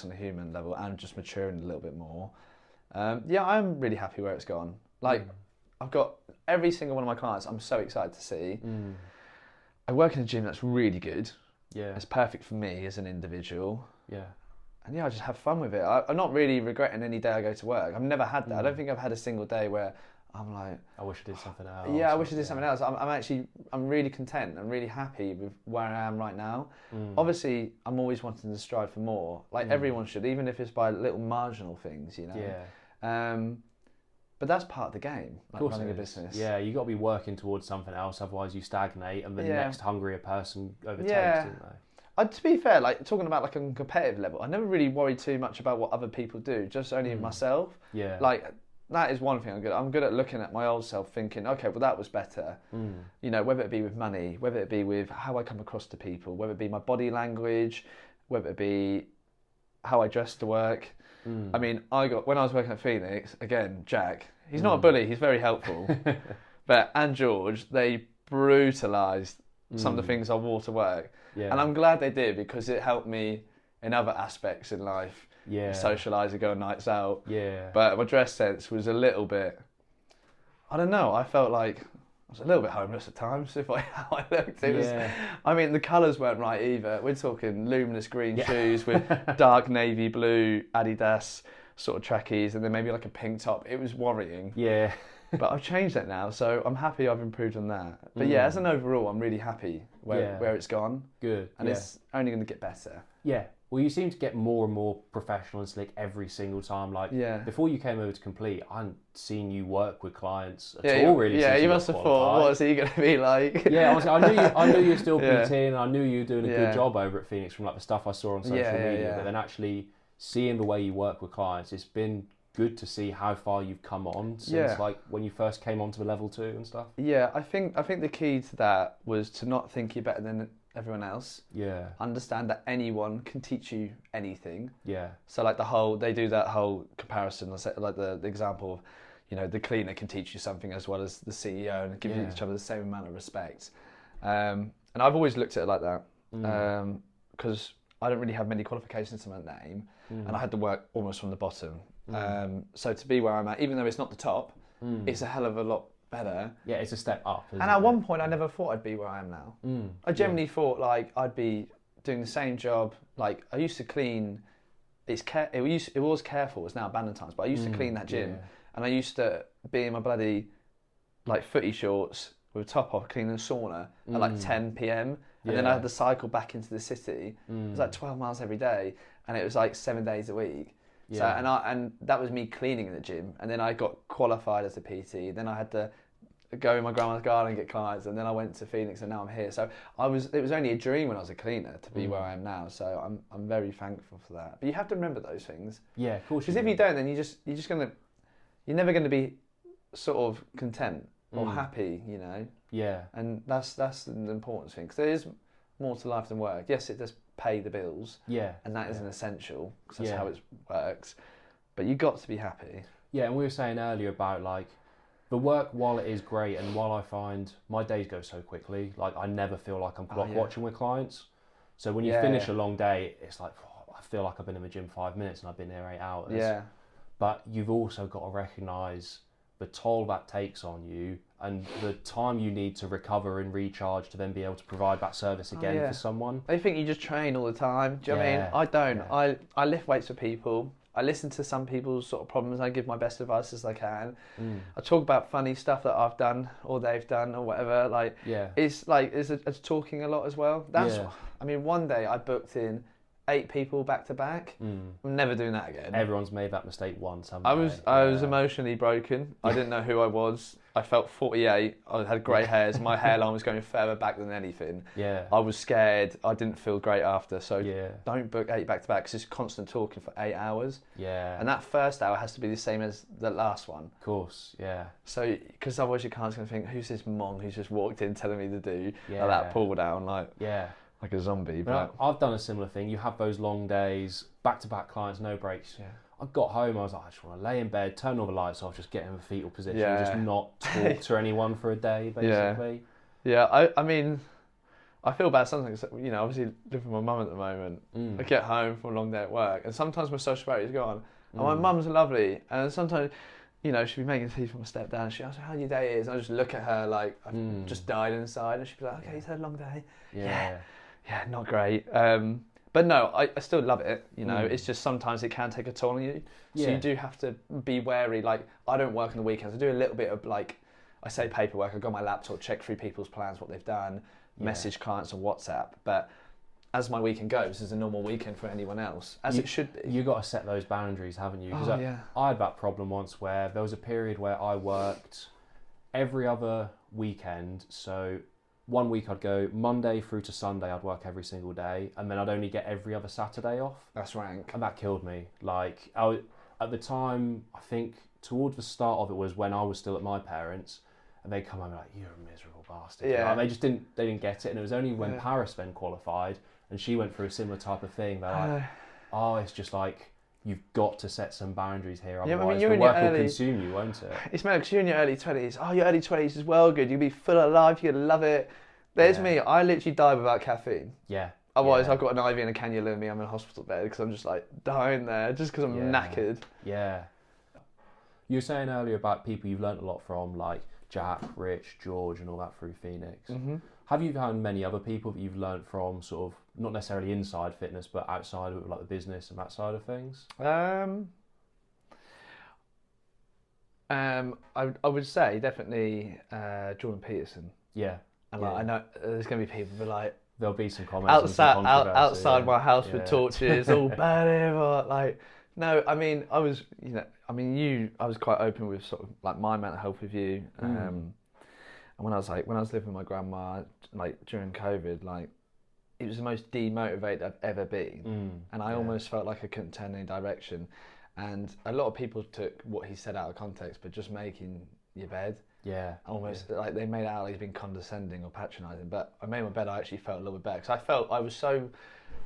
on a human level, and just maturing a little bit more. I'm really happy where it's gone. I've got every single one of my clients I'm so excited to see. I work in a gym that's really good. Yeah, it's perfect for me as an individual. Yeah. And I just have fun with it. I'm not really regretting any day I go to work. I've never had that. I don't think I've had a single day where I'm like, I wish I did something else. Yeah, I wish I did something else. I'm really content. I'm really happy with where I am right now. Obviously, I'm always wanting to strive for more. Everyone should, even if it's by little marginal things, Yeah. But that's part of the game, running a business. Yeah, you got to be working towards something else, otherwise you stagnate, and the next hungrier person overtakes, don't they? To be fair, talking about a competitive level, I never really worried too much about what other people do, just only myself. Yeah. That is one thing I'm good at. I'm good at looking at my old self thinking, okay, well that was better. Whether it be with money, whether it be with how I come across to people, whether it be my body language, whether it be how I dress to work. I mean, when I was working at Phoenix, again, Jack, he's not a bully, he's very helpful. And George, they brutalised some of the things I wore to work. Yeah. And I'm glad they did, because it helped me in other aspects in life. Yeah. Socialise and go on nights out. Yeah. But my dress sense was a little bit, I don't know, I felt like was a little bit homeless at times, if how I looked. It was, Yeah. I mean, the colours weren't right either. We're talking luminous green shoes with dark navy blue Adidas sort of trackies, and then maybe like a pink top. It was worrying. Yeah. But I've changed that now, so I'm happy I've improved on that. But yeah, as an overall, I'm really happy where it's gone. Good. And it's only going to get better. Yeah. Well, you seem to get more and more professional and slick every single time. Like, before you came over to Complete, I hadn't seen you work with clients at all, really. Yeah, you must have thought, what's he going to be like? Yeah, honestly, I knew you were still PT, and I knew you were doing a good job over at Phoenix from like the stuff I saw on social media. But then actually seeing the way you work with clients, it's been good to see how far you've come on since like when you first came onto the level 2 and stuff. Yeah, I think the key to that was to not think you're better than everyone else. Yeah. Understand that anyone can teach you anything. Yeah. So like they do that whole comparison, like the example of, you know, the cleaner can teach you something as well as the CEO and give each other the same amount of respect. And I've always looked at it like that because I don't really have many qualifications to my name and I had to work almost from the bottom. So to be where I'm at, even though it's not the top, it's a hell of a lot better. Yeah, it's a step up. And at one point, I never thought I'd be where I am now. I generally thought like I'd be doing the same job. Like I used to clean. It was Careful. It's now abandoned times. But I used to clean that gym, and I used to be in my bloody like footy shorts with a top off, cleaning the sauna at like 10 p.m. And then I had to cycle back into the city. It was like 12 miles every day, and it was like 7 days a week. So and that was me cleaning in the gym, and then I got qualified as a PT. Then I had to go in my grandma's garden and get clients, and then I went to Phoenix, and now I'm here. So it was only a dream when I was a cleaner to be where I am now. So I'm very thankful for that. But you have to remember those things. Yeah, of course. Because if you don't, then you're never gonna be sort of content or happy, you know. Yeah. And that's the important thing, because there is more to life than work. Yes, it does pay the bills. Yeah. And that is an essential, because that's how it works. But you got to be happy. Yeah, and we were saying earlier about like the work, while it is great, and while I find my days go so quickly, like I never feel like I'm clock watching with clients. So when you finish a long day, it's like, oh, I feel like I've been in the gym 5 minutes and I've been there 8 hours. Yeah. But you've also got to recognise the toll that takes on you and the time you need to recover and recharge to then be able to provide that service again for someone. They think you just train all the time. Do you know what I mean? I don't. Yeah. I lift weights for people. I listen to some people's sort of problems. I give my best advice as I can. I talk about funny stuff that I've done or they've done or whatever. Like, it's talking a lot as well. I mean, one day I booked in 8 people back to back. I'm never doing that again. Everyone's made that mistake once, haven't they? I was emotionally broken. I didn't know who I was. I felt 48. I had grey hairs. My hairline was going further back than anything. Yeah. I was scared. I didn't feel great after. So don't book 8 back to back, because it's constant talking for 8 hours. Yeah. And that first hour has to be the same as the last one. Of course, yeah. So, because otherwise your client's going to think, who's this mong who's just walked in telling me to do that pull down, like a zombie. But I've done a similar thing. You have those long days, back-to-back clients, no breaks. Yeah. I got home, I was like, I just want to lay in bed, turn all the lights off, just get in a fetal position, just not talk to anyone for a day, basically. Yeah, I mean, I feel bad sometimes, you know, obviously live with my mum at the moment. I get home from a long day at work, and sometimes my social battery's gone. And my mum's lovely, and sometimes, you know, she'll be making tea for my stepdad, and she'll ask me how your day is, and I just look at her like I've just died inside, and she'll be like, okay, you've had a long day. Yeah, not great. But no, I still love it. You know, it's just sometimes it can take a toll on you. So you do have to be wary. Like, I don't work on the weekends. I do a little bit of, like, I say paperwork. I go on my laptop, check through people's plans, what they've done, message clients on WhatsApp. But as my weekend goes, it's a normal weekend for anyone else, as it should be. You've got to set those boundaries, haven't you? Because I had that problem once where there was a period where I worked every other weekend. So one week I'd go Monday through to Sunday, I'd work every single day, and then I'd only get every other Saturday off. That's rank. And that killed me. Like, at the time, I think towards the start of it was when I was still at my parents', and they'd come home and be like, you're a miserable bastard. Yeah. Like, they didn't get it, and it was only when Paris then qualified, and she went through a similar type of thing. They're like, oh, it's just like, you've got to set some boundaries here, otherwise the work will consume you, won't it? It's mad, because you're in your early 20s. Oh, your early 20s is well good. You'll be full of life. You'll love it. There's me. I literally die without caffeine. Yeah. Otherwise, I've got an IV and a cannula in me. I'm in a hospital bed because I'm just like dying there just because I'm knackered. Yeah. You were saying earlier about people you've learnt a lot from, like Jack, Rich, George, and all that through Phoenix. Have you found many other people that you've learnt from, sort of not necessarily inside fitness, but outside of it, like the business and that side of things? I would say definitely Jordan Peterson. Yeah. And like, I know there's going to be people who are like, there'll be some comments outside my house with torches, all bad or like. No, I mean, I was quite open with sort of like my mental health with you. And when I was living with my grandma, like during COVID, like it was the most demotivated I've ever been. And I almost felt like I couldn't turn any direction. And a lot of people took what he said out of context, but just making your bed. Yeah. Almost like they made it out like he's been condescending or patronising. But I made my bed, I actually felt a little bit better because I felt I was so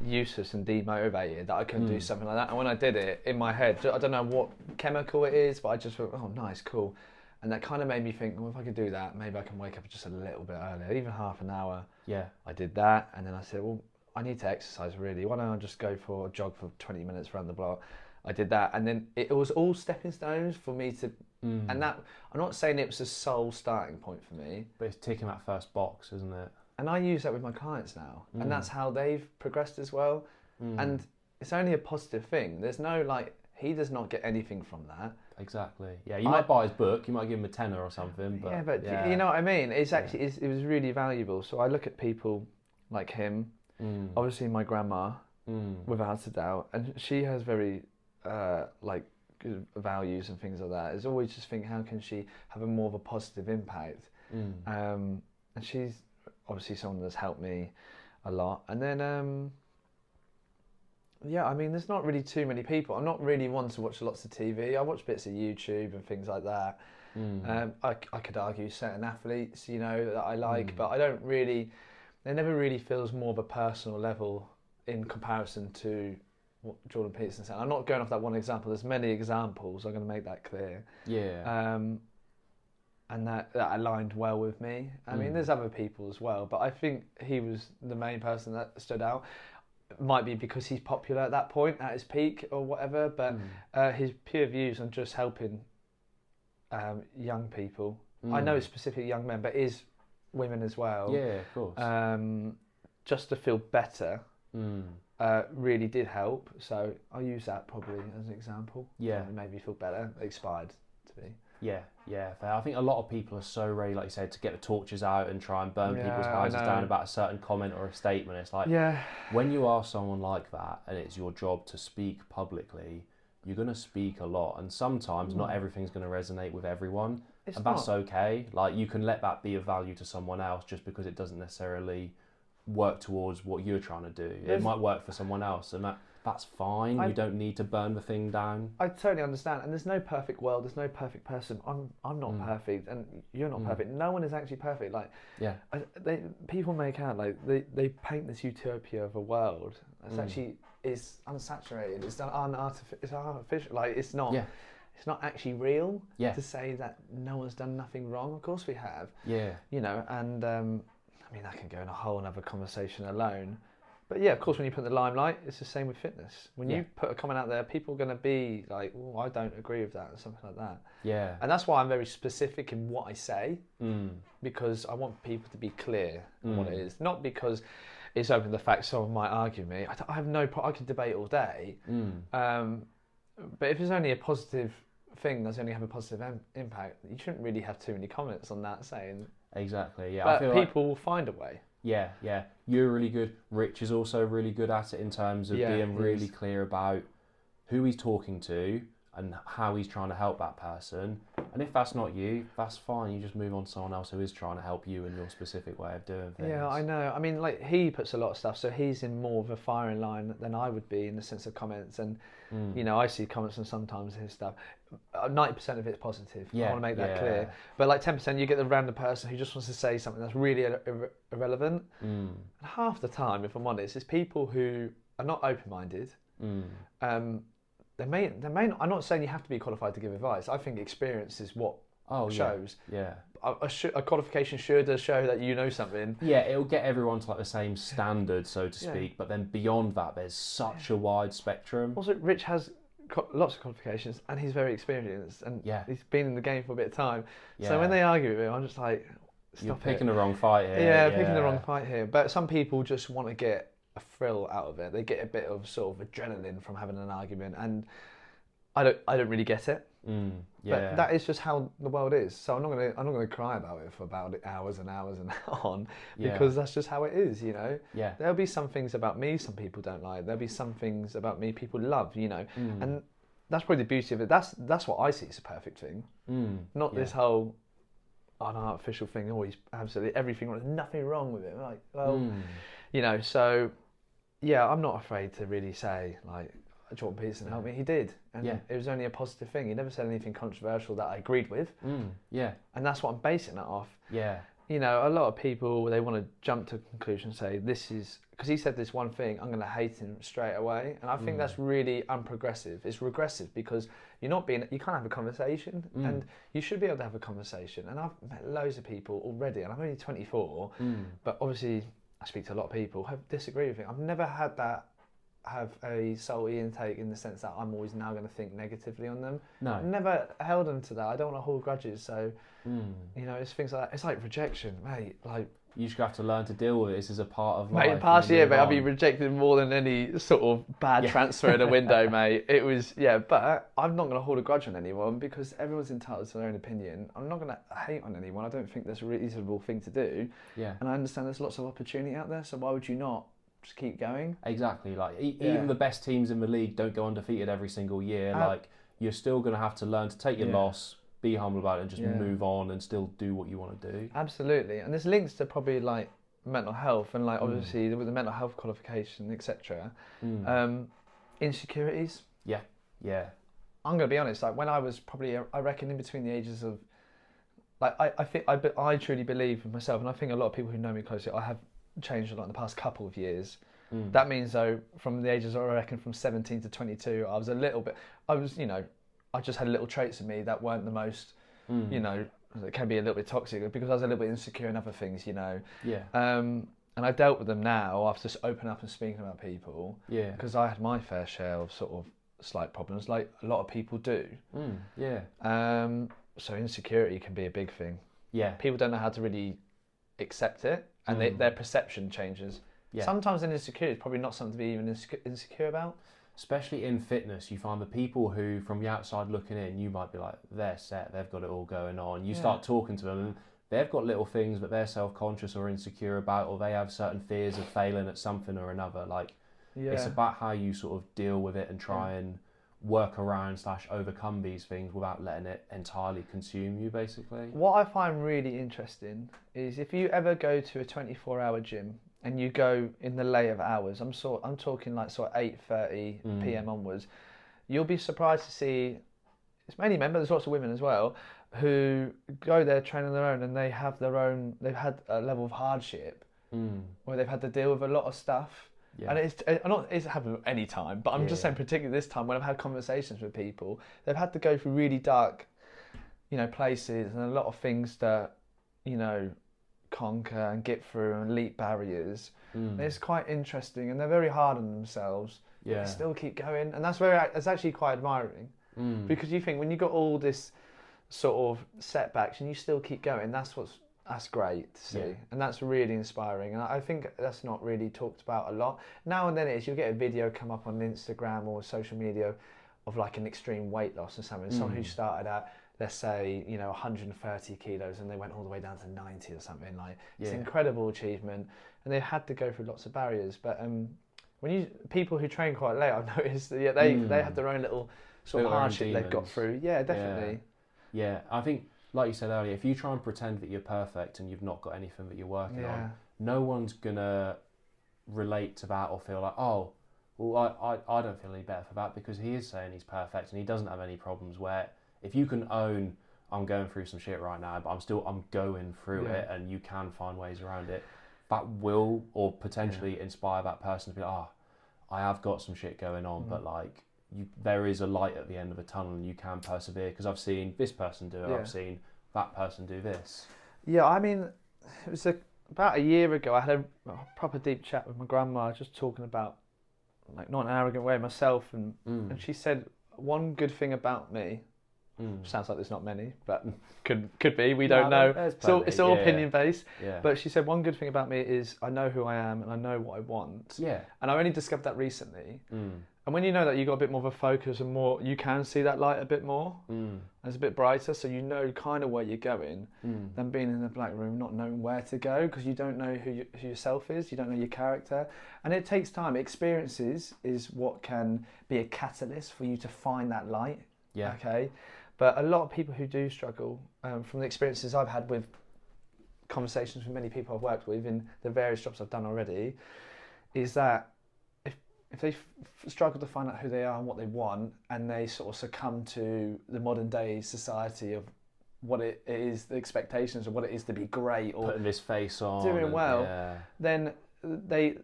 useless and demotivated that I couldn't do something like that. And when I did it in my head, I don't know what chemical it is, but I just thought, oh, nice, cool. And that kind of made me think, well, if I could do that, maybe I can wake up just a little bit earlier, even half an hour. Yeah. I did that. And then I said, well, I need to exercise really. Why don't I just go for a jog for 20 minutes around the block? I did that. And then it was all stepping stones for me to, and that, I'm not saying it was a sole starting point for me. But it's ticking that first box, isn't it? And I use that with my clients now. And that's how they've progressed as well. And it's only a positive thing. There's no like, he does not get anything from that. Exactly. Yeah, you might buy his book, you might give him a tenner or something. But, you know what I mean? It's actually, it was really valuable. So I look at people like him, obviously my grandma, without a doubt. And she has very, like, good values and things like that. It's always just think, how can she have a more of a positive impact? And she's obviously someone that's helped me a lot. And then, yeah, I mean, there's not really too many people. I'm not really one to watch lots of TV. I watch bits of YouTube and things like that. I could argue certain athletes, you know, that I like, but I don't really, it never really feels more of a personal level in comparison to what Jordan Peterson said. I'm not going off that one example. There's many examples. I'm going to make that clear. Yeah. And that aligned well with me. I mean, there's other people as well, but I think he was the main person that stood out. It might be because he's popular at that point, at his peak or whatever, but his pure views on just helping young people. I know specifically young men, but is women as well. Yeah, of course. Just to feel better really did help. So I'll use that probably as an example. Yeah. It made me feel better. It inspired to be. Yeah, fair. I think a lot of people are so ready, like you said, to get the torches out and try and burn people's houses down about a certain comment or a statement. It's like, when you are someone like that and it's your job to speak publicly, you're going to speak a lot. And sometimes not everything's going to resonate with everyone. And that's okay. Like, you can let that be of value to someone else just because it doesn't necessarily work towards what you're trying to do. It might work for someone else, and that's fine. You don't need to burn the thing down. I totally understand, and there's no perfect world. There's no perfect person. I'm not perfect, and you're not perfect. No one is actually perfect. Like, people make out like they paint this utopia of a world that's actually is unsaturated. It's artificial. Like, it's not. It's not actually real. To say that no one's done nothing wrong. Of course we have. You know, and I mean, that can go in a whole other conversation alone. But yeah, of course, when you put the limelight, it's the same with fitness. When you put a comment out there, people are going to be like, oh, I don't agree with that, or something like that. Yeah. And that's why I'm very specific in what I say, because I want people to be clear on what it is. Not because it's open to the fact someone might argue with me. I have no problem. I could debate all day. But if it's only a positive thing that's only have a positive impact, you shouldn't really have too many comments on that saying... Exactly, yeah. But people will find a way. Yeah. You're really good. Rich is also really good at it in terms of being really clear about who he's talking to and how he's trying to help that person. And if that's not you, that's fine. You just move on to someone else who is trying to help you in your specific way of doing things. Yeah, I know. I mean, like, he puts a lot of stuff, so he's in more of a firing line than I would be in the sense of comments. And, you know, I see comments and sometimes his stuff. 90% of it's positive. I want to make that clear. But like 10%, you get the random person who just wants to say something that's really irrelevant. And half the time, if I'm honest, it's people who are not open-minded. They may not, I'm not saying you have to be qualified to give advice. I think experience is what shows. Yeah. A qualification should show that you know something. Yeah, it'll get everyone to like the same standard, so to speak. But then beyond that, there's such a wide spectrum. Also, Rich has lots of qualifications, and he's very experienced, and he's been in the game for a bit of time. Yeah. So when they argue with him, I'm just like, you're picking the wrong fight here. Yeah, picking the wrong fight here. But some people just want to get a thrill out of it. They get a bit of sort of adrenaline from having an argument, and I don't really get it. But that is just how the world is. So I'm not gonna cry about it for about hours and hours and on, because that's just how it is, you know. Yeah. There'll be some things about me some people don't like. There'll be some things about me people love, you know. And that's probably the beauty of it. That's what I see as a perfect thing. Not this whole artificial thing. Always absolutely everything. There's nothing wrong with it. Like, well, you know. So yeah, I'm not afraid to really say like, Jordan Peterson helped me. He did, and it was only a positive thing. He never said anything controversial that I agreed with. And that's what I'm basing that off. You know, a lot of people, they want to jump to a conclusion, say this is because he said this one thing, I'm going to hate him straight away. And I think that's really unprogressive. It's regressive because you can't have a conversation, and you should be able to have a conversation. And I've met loads of people already, and I'm only 24, but obviously I speak to a lot of people who disagree with me. I've never had that. Have a salty intake in the sense that I'm always now going to think negatively on them. No, I've never held them to that. I don't want to hold grudges. So, you know, it's things like that. It's like rejection, mate. Like you just have to learn to deal with it. This is a part of life. Mate, past year, mate, I've been rejected more than any sort of bad transfer in a window, mate. It was but I'm not going to hold a grudge on anyone because everyone's entitled to their own opinion. I'm not going to hate on anyone. I don't think that's a reasonable thing to do. Yeah, and I understand there's lots of opportunity out there. So why would you not? Just keep going. Exactly. Like even the best teams in the league don't go undefeated every single year. Like you're still going to have to learn to take your loss, be humble about it, and just move on and still do what you want to do. Absolutely. And there's links to probably like mental health and like obviously with the mental health qualification, etc. Insecurities. Yeah. I'm going to be honest. Like when I was probably, I reckon, in between the ages of, like I truly believe in myself, and I think a lot of people who know me closely, I have changed a lot in the past couple of years. That means though, from the ages, I reckon from 17 to 22, I just had little traits of me that weren't the most, you know, that can be a little bit toxic because I was a little bit insecure in other things, you know. And I dealt with them now after just opening up and speaking about people. Because I had my fair share of sort of slight problems, like a lot of people do. So insecurity can be a big thing. People don't know how to really accept it. And their perception changes. Sometimes an insecurity is probably not something to be even insecure about. Especially in fitness, you find the people who, from the outside looking in, you might be like, they're set, they've got it all going on. You start talking to them and they've got little things that they're self-conscious or insecure about, or they have certain fears of failing at something or another. Like, it's about how you sort of deal with it and try and work around / overcome these things without letting it entirely consume you, basically. What I find really interesting is if you ever go to a 24-hour gym and you go in the late of hours, I'm talking like sort of 8:30 p.m. onwards, you'll be surprised to see, it's mainly men, but there's lots of women as well, who go there training their own, and they've had a level of hardship where they've had to deal with a lot of stuff. And it's happened any time, but I'm just saying particularly this time when I've had conversations with people, they've had to go through really dark, you know, places and a lot of things that, you know, conquer and get through and leap barriers. And it's quite interesting, and they're very hard on themselves. But they still keep going, and it's actually quite admiring because you think when you've got all this sort of setbacks and you still keep going, that's great to see, and that's really inspiring. And I think that's not really talked about a lot. Now and then you'll get a video come up on Instagram or social media of like an extreme weight loss or something. Someone who started at, let's say, you know, 130 kilos and they went all the way down to 90 or something. Like it's an incredible achievement, and they had to go through lots of barriers. But people who train quite late, I've noticed that they have their own little sort of hardship they've got through. Yeah, definitely. Yeah, I think, like you said earlier, if you try and pretend that you're perfect and you've not got anything that you're working on, no one's gonna relate to that or feel like, oh, well, I don't feel any better for that because he is saying he's perfect and he doesn't have any problems. Where if you can own, I'm going through some shit right now, but I'm going through it, and you can find ways around it, that will or potentially inspire that person to be like, I have got some shit going on, but like there is a light at the end of a tunnel and you can persevere because I've seen this person do it, I've seen that person do this. Yeah, I mean, it was about a year ago, I had a proper deep chat with my grandma, just talking about, like, not in an arrogant way, myself, and she said, one good thing about me, sounds like there's not many, but could be. We don't know. It's all opinion based. Yeah. But she said one good thing about me is I know who I am and I know what I want. Yeah. And I only discovered that recently. And when you know that, you got a bit more of a focus and more, you can see that light a bit more. It's a bit brighter, so you know kind of where you're going. Than being in the black room, not knowing where to go, because you don't know who yourself is, you don't know your character, and it takes time. Experiences is what can be a catalyst for you to find that light. Yeah. Okay, but a lot of people who do struggle, from the experiences I've had with conversations with many people I've worked with in the various jobs I've done already, is that if they struggle to find out who they are and what they want, and they sort of succumb to the modern day society of what it is, the expectations of what it is to be great or putting this face on, doing well, then they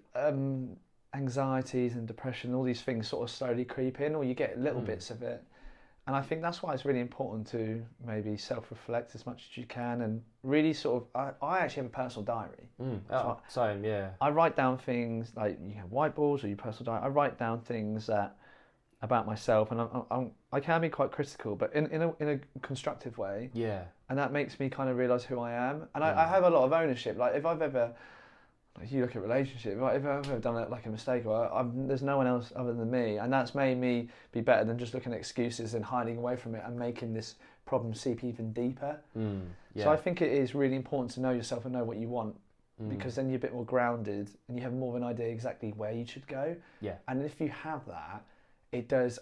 anxieties and depression, all these things sort of slowly creep in, or you get little bits of it. And I think that's why it's really important to maybe self-reflect as much as you can, and really sort of, I actually have a personal diary. Same, yeah. I write down things like, you have whiteboards or your personal diary. I write down things about myself, and I can be quite critical, but in a constructive way. Yeah. And that makes me kind of realise who I am. And I have a lot of ownership. Like if I've ever, like you look at relationship, if I've ever done like a mistake, or there's no one else other than me, and that's made me be better than just looking at excuses and hiding away from it and making this problem seep even deeper. So I think it is really important to know yourself and know what you want, because then you're a bit more grounded and you have more of an idea exactly where you should go. Yeah. And if you have that, it does,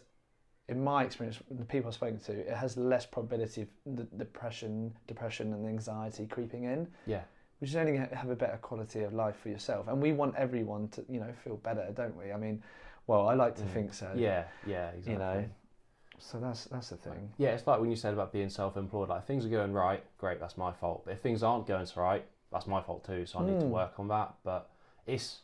in my experience, the people I've spoken to, it has less probability of the depression and anxiety creeping in. Yeah. Which is only have a better quality of life for yourself. And we want everyone to, feel better, don't we? I mean, well, I like to think so. Yeah, exactly. So that's the thing. Yeah, it's like when you said about being self-employed, like things are going right, great, that's my fault. But if things aren't going so right, that's my fault too, so I need to work on that. But it's,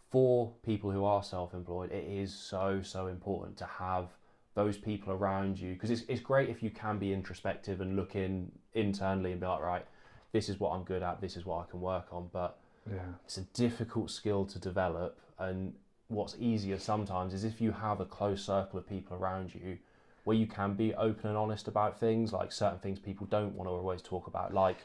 for people who are self-employed, it is so important to have those people around you, because it's great if you can be introspective and look in internally and be like, right, this is what I'm good at, this is what I can work on, but it's a difficult skill to develop. And what's easier sometimes is if you have a close circle of people around you where you can be open and honest about things, like certain things people don't want to always talk about, like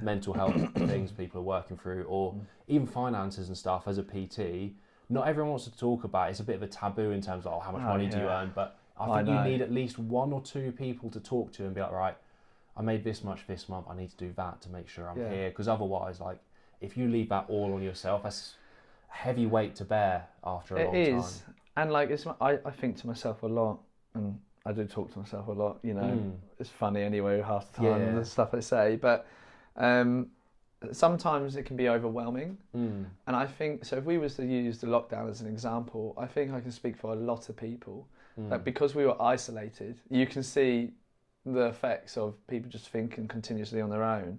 mental health things people are working through, or even finances and stuff. As a PT, not everyone wants to talk about it. It's a bit of a taboo in terms of how much money do you earn, but I think you need at least one or two people to talk to and be like, right, I made this much this month, I need to do that to make sure I'm here. Because otherwise, like, if you leave that all on yourself, that's a heavy weight to bear after a long time. It is. And like, I think to myself a lot, and I do talk to myself a lot, It's funny anyway half the time, the stuff I say, but sometimes it can be overwhelming. And I think, so if we was to use the lockdown as an example, I think I can speak for a lot of people, that because we were isolated, you can see the effects of people just thinking continuously on their own,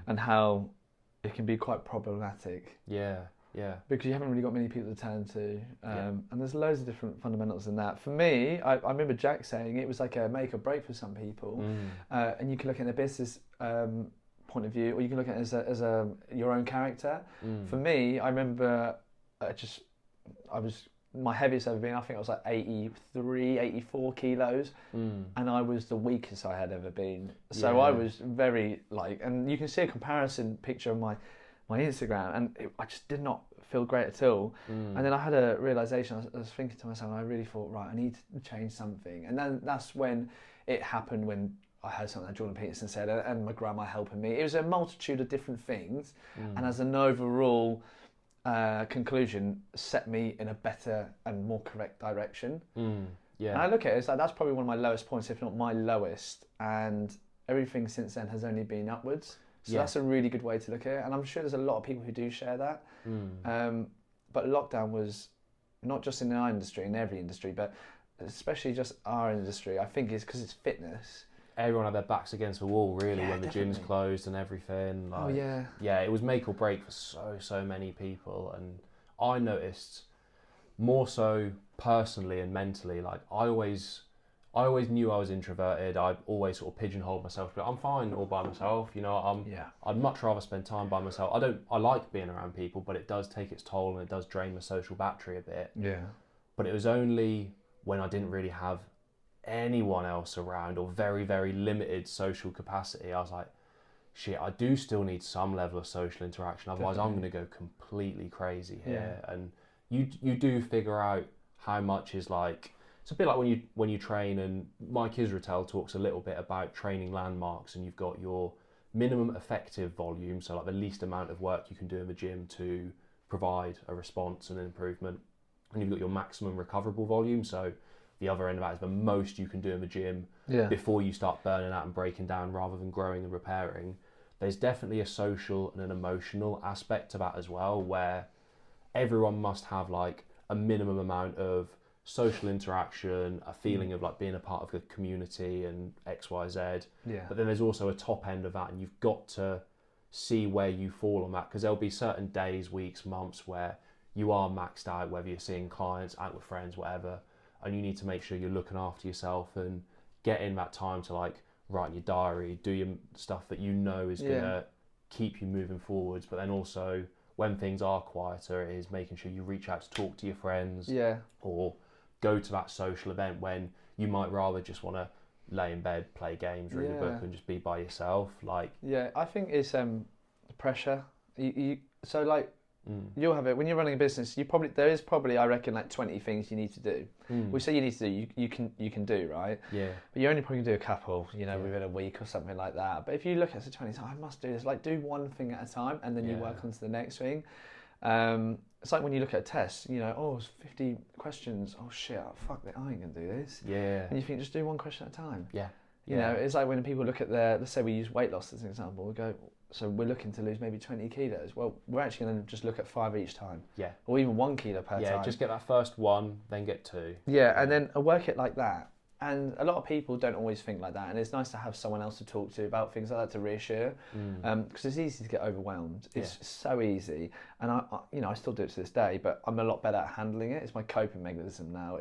and how it can be quite problematic. Yeah. Because you haven't really got many people to turn to, and there's loads of different fundamentals in that. For me, I remember Jack saying it was like a make or break for some people, and you can look at it in a business point of view, or you can look at it as your own character. For me, I remember my heaviest ever been, I think I was like 83, 84 kilos, and I was the weakest I had ever been. So I was very and you can see a comparison picture of my Instagram, and I just did not feel great at all. And then I had a realisation, I was thinking to myself, and I really thought, right, I need to change something. And then that's when it happened, when I heard something that Jordan Peterson said, and my grandma helping me. It was a multitude of different things, and as an overall conclusion, set me in a better and more correct direction. And I look at it, it's like that's probably one of my lowest points, if not my lowest, and everything since then has only been upwards. So that's a really good way to look at it, and I'm sure there's a lot of people who do share that. But lockdown was not just in our industry, in every industry, but especially just our industry. I think is because it's fitness. Everyone had their backs against the wall, really, when the gyms closed and everything. It was make or break for so many people, and I noticed more so personally and mentally. Like I always knew I was introverted. I always sort of pigeonholed myself, but I'm fine all by myself. I'd much rather spend time by myself. I like being around people, but it does take its toll and it does drain my social battery a bit. Yeah. But it was only when I didn't really have anyone else around or very, very limited social capacity, I was like, shit, I do still need some level of social interaction. Otherwise, I'm going to go completely crazy here. Yeah. And you do figure out how much is like, it's a bit like when you train, and Mike Israetel talks a little bit about training landmarks, and you've got your minimum effective volume, so like the least amount of work you can do in the gym to provide a response and an improvement. And you've got your maximum recoverable volume, so the other end of that is the most you can do in the gym before you start burning out and breaking down rather than growing and repairing. There's definitely a social and an emotional aspect to that as well, where everyone must have like a minimum amount of social interaction, a feeling of like being a part of the community and XYZ. Yeah. But then there's also a top end of that, and you've got to see where you fall on that, because there'll be certain days, weeks, months where you are maxed out, whether you're seeing clients, out with friends, whatever, and you need to make sure you're looking after yourself and get in that time to like write in your diary, do your stuff that you know is gonna keep you moving forwards. But then also when things are quieter, it is making sure you reach out to talk to your friends, or go to that social event when you might rather just want to lay in bed, play games, read a book, and just be by yourself. Like, I think it's pressure. So like, you'll have it when you're running a business. There is probably, I reckon, like 20 things you need to do. We say you need to do, you can do, right? Yeah. But you're only probably gonna do a couple, within a week or something like that. But if you look at the 20, I must do this. Like, do one thing at a time, and then you work on to the next thing. It's like when you look at a test, it's 50 questions. Oh shit, fuck that, I ain't gonna do this. Yeah. And you think, just do one question at a time. Yeah. You know, it's like when people look at let's say we use weight loss as an example, we go, so we're looking to lose maybe 20 kilos. Well, we're actually going to just look at 5 each time. Yeah. Or even 1 kilo per time. Yeah, just get that first one, then get 2. Yeah, and then work it like that. And a lot of people don't always think like that, and it's nice to have someone else to talk to about things like that to reassure, because it's easy to get overwhelmed. It's so easy, and I still do it to this day, but I'm a lot better at handling it. It's my coping mechanism now.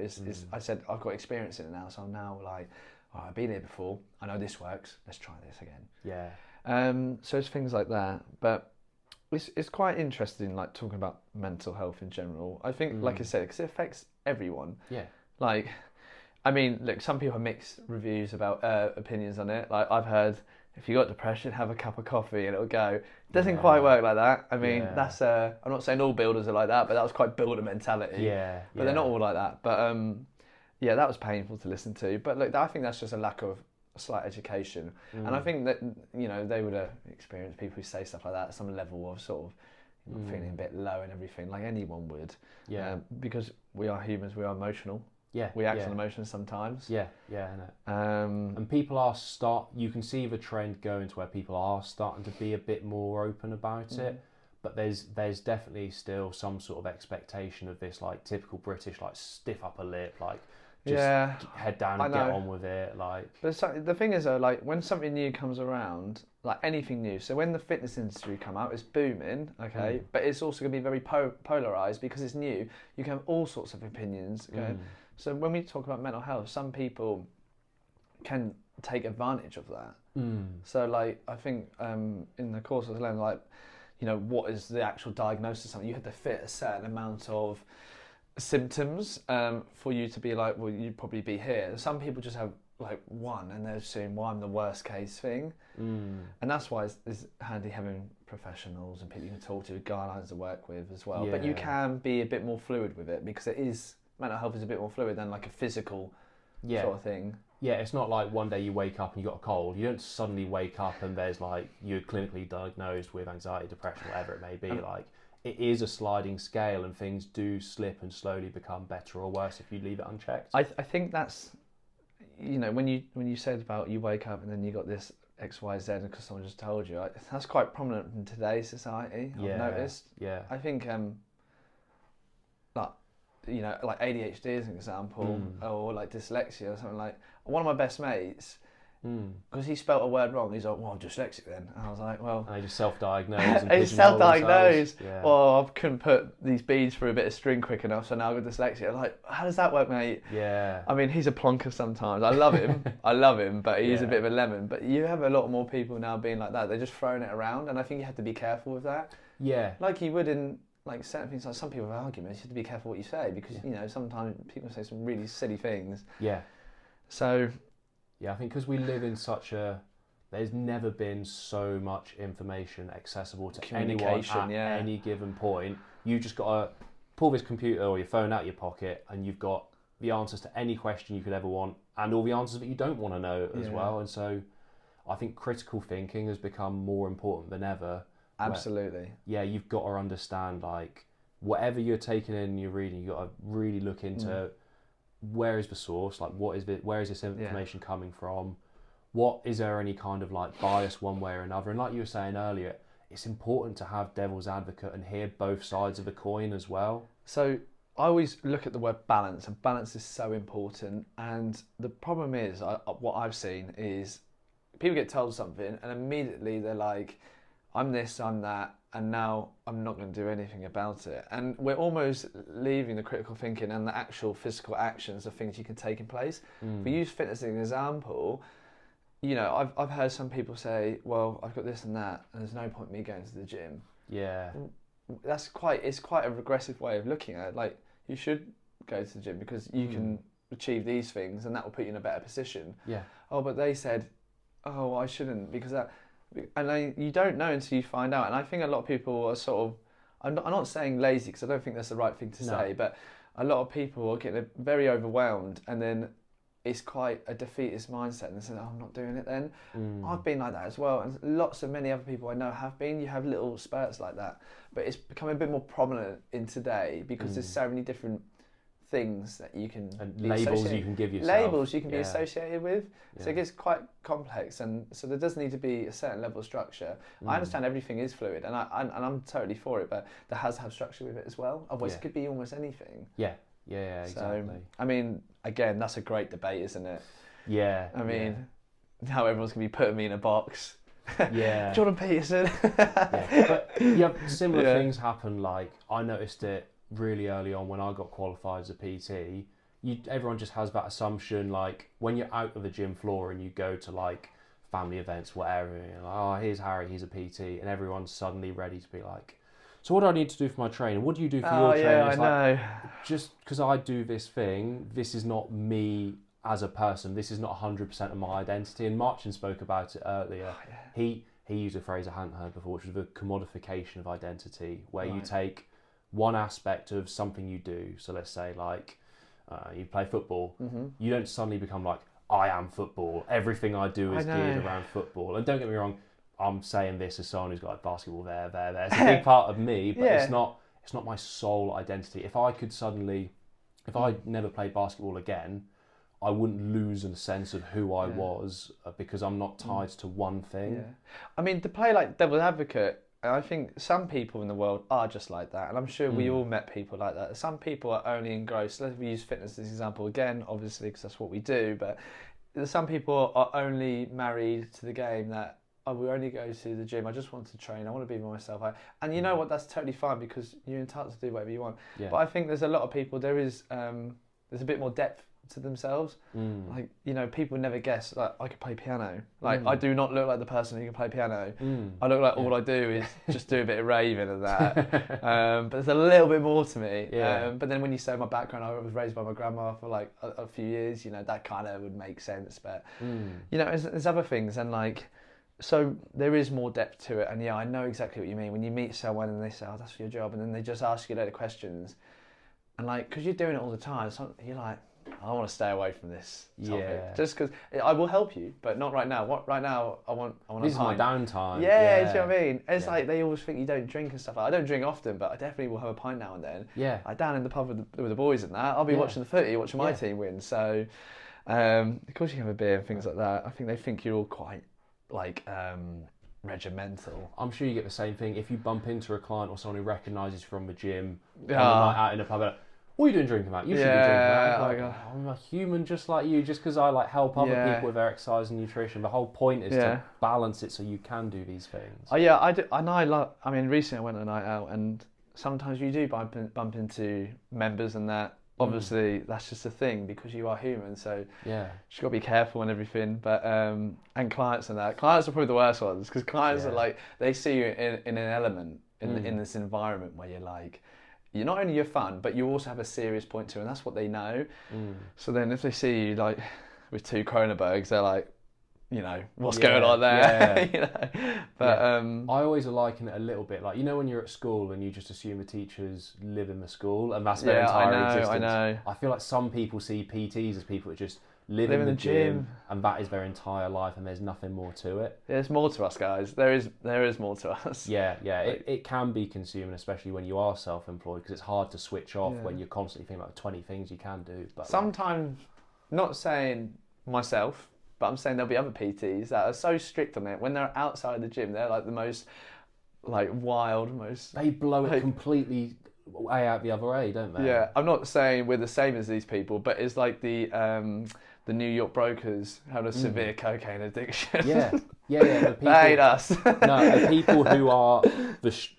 I said I've got experience in it now, so I'm now like, I've been here before. I know this works. Let's try this again. Yeah. So it's things like that, but it's quite interesting, like talking about mental health in general. I think, like I said, because it affects everyone. Yeah. Like, I mean, look, some people have mixed reviews about opinions on it. Like, I've heard, if you got depression, have a cup of coffee and it'll go. It doesn't quite work like that. I mean, that's I'm not saying all builders are like that, but that was quite builder mentality. Yeah. But they're not all like that. But that was painful to listen to. But look, I think that's just a lack of slight education, and I think that they would have experienced people who say stuff like that, some level of sort of feeling a bit low and everything, like anyone would. Yeah. Because we are humans, we are emotional. Yeah. We act on emotions sometimes. Yeah. Yeah. I know. And people you can see the trend going to where people are starting to be a bit more open about it. But there's definitely still some sort of expectation of this, like typical British, like stiff upper lip, like. Just head down and get on with it, like. But the thing is, though, like when something new comes around, like anything new. So when the fitness industry come out, it's booming, okay. But it's also going to be very polarized because it's new. You can have all sorts of opinions. Okay? So when we talk about mental health, some people can take advantage of that. So like I think in the course I was learning, like, what is the actual diagnosis of something? You had to fit a certain amount of symptoms for you to be like, well, you'd probably be here. Some people just have like one, and they're assuming, well, I'm the worst case thing, and that's why it's handy having professionals and people you can talk to, guidelines to work with as well. But you can be a bit more fluid with it, because mental health is a bit more fluid than like a physical sort of thing. Yeah, it's not like one day you wake up and you got a cold. You don't suddenly wake up and there's like you're clinically diagnosed with anxiety, depression, whatever it may be. Like, it is a sliding scale, and things do slip and slowly become better or worse if you leave it unchecked. I think that's, when you said about you wake up and then you got this XYZ because someone just told you, that's quite prominent in today's society. I've noticed. Yeah. I think like ADHD as an example, or like dyslexia or something. Like, one of my best mates, because he spelt a word wrong, he's like, well, I'm dyslexic then. And I was like, well... I just self-diagnosed. He's self-diagnosed. Yeah. Well, I couldn't put these beads through a bit of string quick enough, so now I've got dyslexia. I'm like, how does that work, mate? Yeah. I mean, he's a plonker sometimes. I love him, but he is a bit of a lemon. But you have a lot more people now being like that. They're just throwing it around, and I think you have to be careful with that. Yeah. Like you would in... like certain things, like some people have arguments, you have to be careful what you say, because sometimes people say some really silly things. Yeah. So yeah, I think because we live in there's never been so much information accessible to anyone at any given point. You just got to pull this computer or your phone out of your pocket, and you've got the answers to any question you could ever want, and all the answers that you don't want to know as well. And so I think critical thinking has become more important than ever. Absolutely. You've got to understand, like, whatever you're taking in and you're reading, you've got to really look into where is the source, like where is this information coming from? What is there any kind of like bias one way or another? And like you were saying earlier, it's important to have devil's advocate and hear both sides of the coin as well. So I always look at the word balance, and balance is so important. And the problem is, what I've seen is people get told something and immediately they're like, I'm this, I'm that, and now I'm not going to do anything about it. And we're almost leaving the critical thinking and the actual physical actions of things you can take in place. If we use fitness as an example, you know, I've heard some people say, well, I've got this and that, and there's no point me going to the gym. Yeah. It's quite a regressive way of looking at it. Like, you should go to the gym because you can achieve these things and that will put you in a better position. Yeah. Oh, but they said, oh, I shouldn't because that... And you don't know until you find out. And I think a lot of people are sort of... I'm not saying lazy because I don't think that's the right thing to say, but a lot of people are getting very overwhelmed, and then it's quite a defeatist mindset, and they say, oh, I'm not doing it then. I've been like that as well, and many other people I know have been. You have little spurts like that, but it's becoming a bit more prominent in today because there's so many different things that you can... And labels you can give yourself. Labels you can be associated with. So it gets quite complex, and so there does need to be a certain level of structure. I understand everything is fluid, and I'm totally for it, but there has to have structure with it as well. Otherwise it could be almost anything. Yeah, exactly. So, I mean, again, that's a great debate, isn't it? Yeah. I mean, now everyone's going to be putting me in a box. Yeah. Jordan Peterson. But similar things happen. Like, I noticed it really early on when I got qualified as a PT. Everyone just has that assumption, like, when you're out of the gym floor and you go to, like, family events, whatever, you're like, oh, here's Harry, he's a PT, and everyone's suddenly ready to be like, so what do I need to do for my training? What do you do for your training? Yeah, I know. Just because I do this thing, this is not me as a person. This is not 100% of my identity. And Marcin spoke about it earlier. Oh, yeah. He used a phrase I hadn't heard before, which was the commodification of identity, where you take one aspect of something you do. So let's say, like, you play football. You don't suddenly become like, I am football. Everything I do is geared around football. And don't get me wrong, I'm saying this as someone who's got like basketball there. It's a big part of me, but it's not my sole identity. If I never played basketball again, I wouldn't lose a sense of who I was because I'm not tied to one thing. Yeah. I mean, to play like devil's advocate, I think some people in the world are just like that, and I'm sure we all met people like that. Some people are only engrossed. Let's use fitness as an example again, obviously, because that's what we do, but some people are only married to the game that, I will only go to the gym. I just want to train. I want to be myself. And you know what? That's totally fine because you're entitled to do whatever you want. Yeah. But I think there's a lot of people. There's a bit more depth to themselves. Like, you know, people never guess. Like, I could play piano. Like, I do not look like the person who can play piano. I look like all I do is just do a bit of raving and that. But there's a little bit more to me. Yeah. But then when you say my background, I was raised by my grandma for like a few years. You know, that kind of would make sense. But you know, there's other things, and like. So there is more depth to it, and I know exactly what you mean. When you meet someone and they say, oh, that's for your job, and then they just ask you a load of questions, and like, because you're doing it all the time, so you're like, I want to stay away from this topic. Just because I will help you, but not right now. Right now, I want this is my downtime. Yeah, do you know what I mean? It's like they always think you don't drink and stuff. I don't drink often, but I definitely will have a pint now and then. Yeah. Like down in the pub with the boys and that, I'll be watching the footy, watching my team win. So, of course you can have a beer and things like that. I think they think you're all quite like regimental. I'm sure you get the same thing if you bump into a client or someone who recognises you from the gym on the night out in a pub. Like, what are you doing drinking that? You should be drinking that. Like, I'm a human just like you. Just because I like help other people with their exercise and nutrition, the whole point is to balance it so you can do these things. Oh yeah, I do. And I mean, recently I went on a night out, and sometimes you do bump into members and that. Obviously, that's just a thing because you are human, so just got to be careful and everything. But and clients and that, clients are probably the worst ones because clients are like, they see you in an element in this environment where you're like, you're not only you're fun, but you also have a serious point to it, and that's what they know. So then if they see you like with 2 Kronenbergs, they're like, you know, what's going on there? You know? But I always liken it a little bit like, you know, when you're at school and you just assume the teachers live in the school and that's their entire existence. I know. I feel like some people see PTs as people that just live in the gym and that is their entire life and there's nothing more to it. There's more to us, guys. There is more to us. Yeah. It can be consuming, especially when you are self-employed, because it's hard to switch off when you're constantly thinking about 20 things you can do. But sometimes, not saying myself, but I'm saying there'll be other PTs that are so strict on it. When they're outside the gym, they're like the most wild, They blow it completely way out the other way, don't they? Yeah, I'm not saying we're the same as these people, but it's like the New York brokers having a severe cocaine addiction. Yeah. The people, they hate us. No, the people who are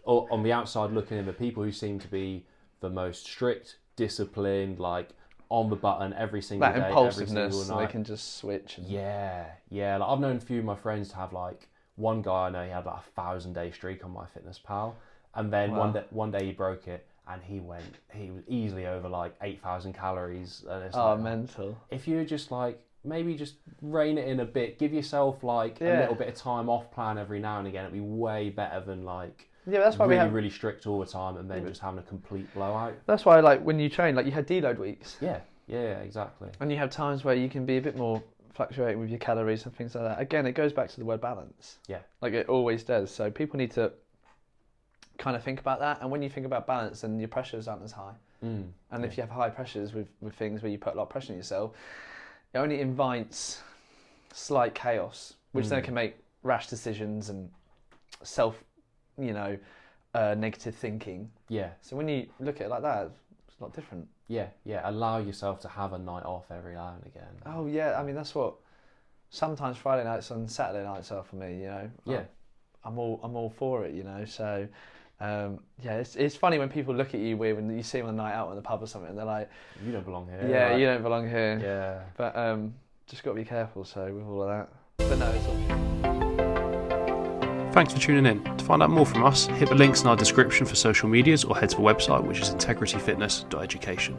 on the outside looking in, the people who seem to be the most strict, disciplined, like on the button every single day, impulsiveness, every single night. They can just switch. Yeah. Like, I've known a few of my friends to have like, one guy I know, he had like 1,000-day streak on MyFitnessPal, and then one day he broke it, and he was easily over like 8,000 calories. And it's mental. If you just like, maybe just rein it in a bit, give yourself like a little bit of time off plan every now and again, it'd be way better than like that's why really strict all the time and then just having a complete blowout. That's why, like, when you train, like, you had deload weeks. Yeah, exactly. And you have times where you can be a bit more fluctuating with your calories and things like that. Again, it goes back to the word balance. Yeah. Like it always does. So people need to kind of think about that. And when you think about balance, then your pressures aren't as high. And if you have high pressures with things where you put a lot of pressure on yourself, it only invites slight chaos, which then can make rash decisions and negative thinking. Yeah. So when you look at it like that, it's not different. Yeah. Allow yourself to have a night off every now and again. Oh yeah, I mean that's what sometimes Friday nights and Saturday nights are for me. You know. Yeah. I'm all for it. You know. So it's funny when people look at you weird when you see them on a night out in the pub or something, and they're like, "You don't belong here." Yeah, right? You don't belong here. Yeah. But just got to be careful. So with all of that. But no, it's all. Thanks for tuning in. To find out more from us, hit the links in our description for social medias or head to the website, which is integrityfitness.education.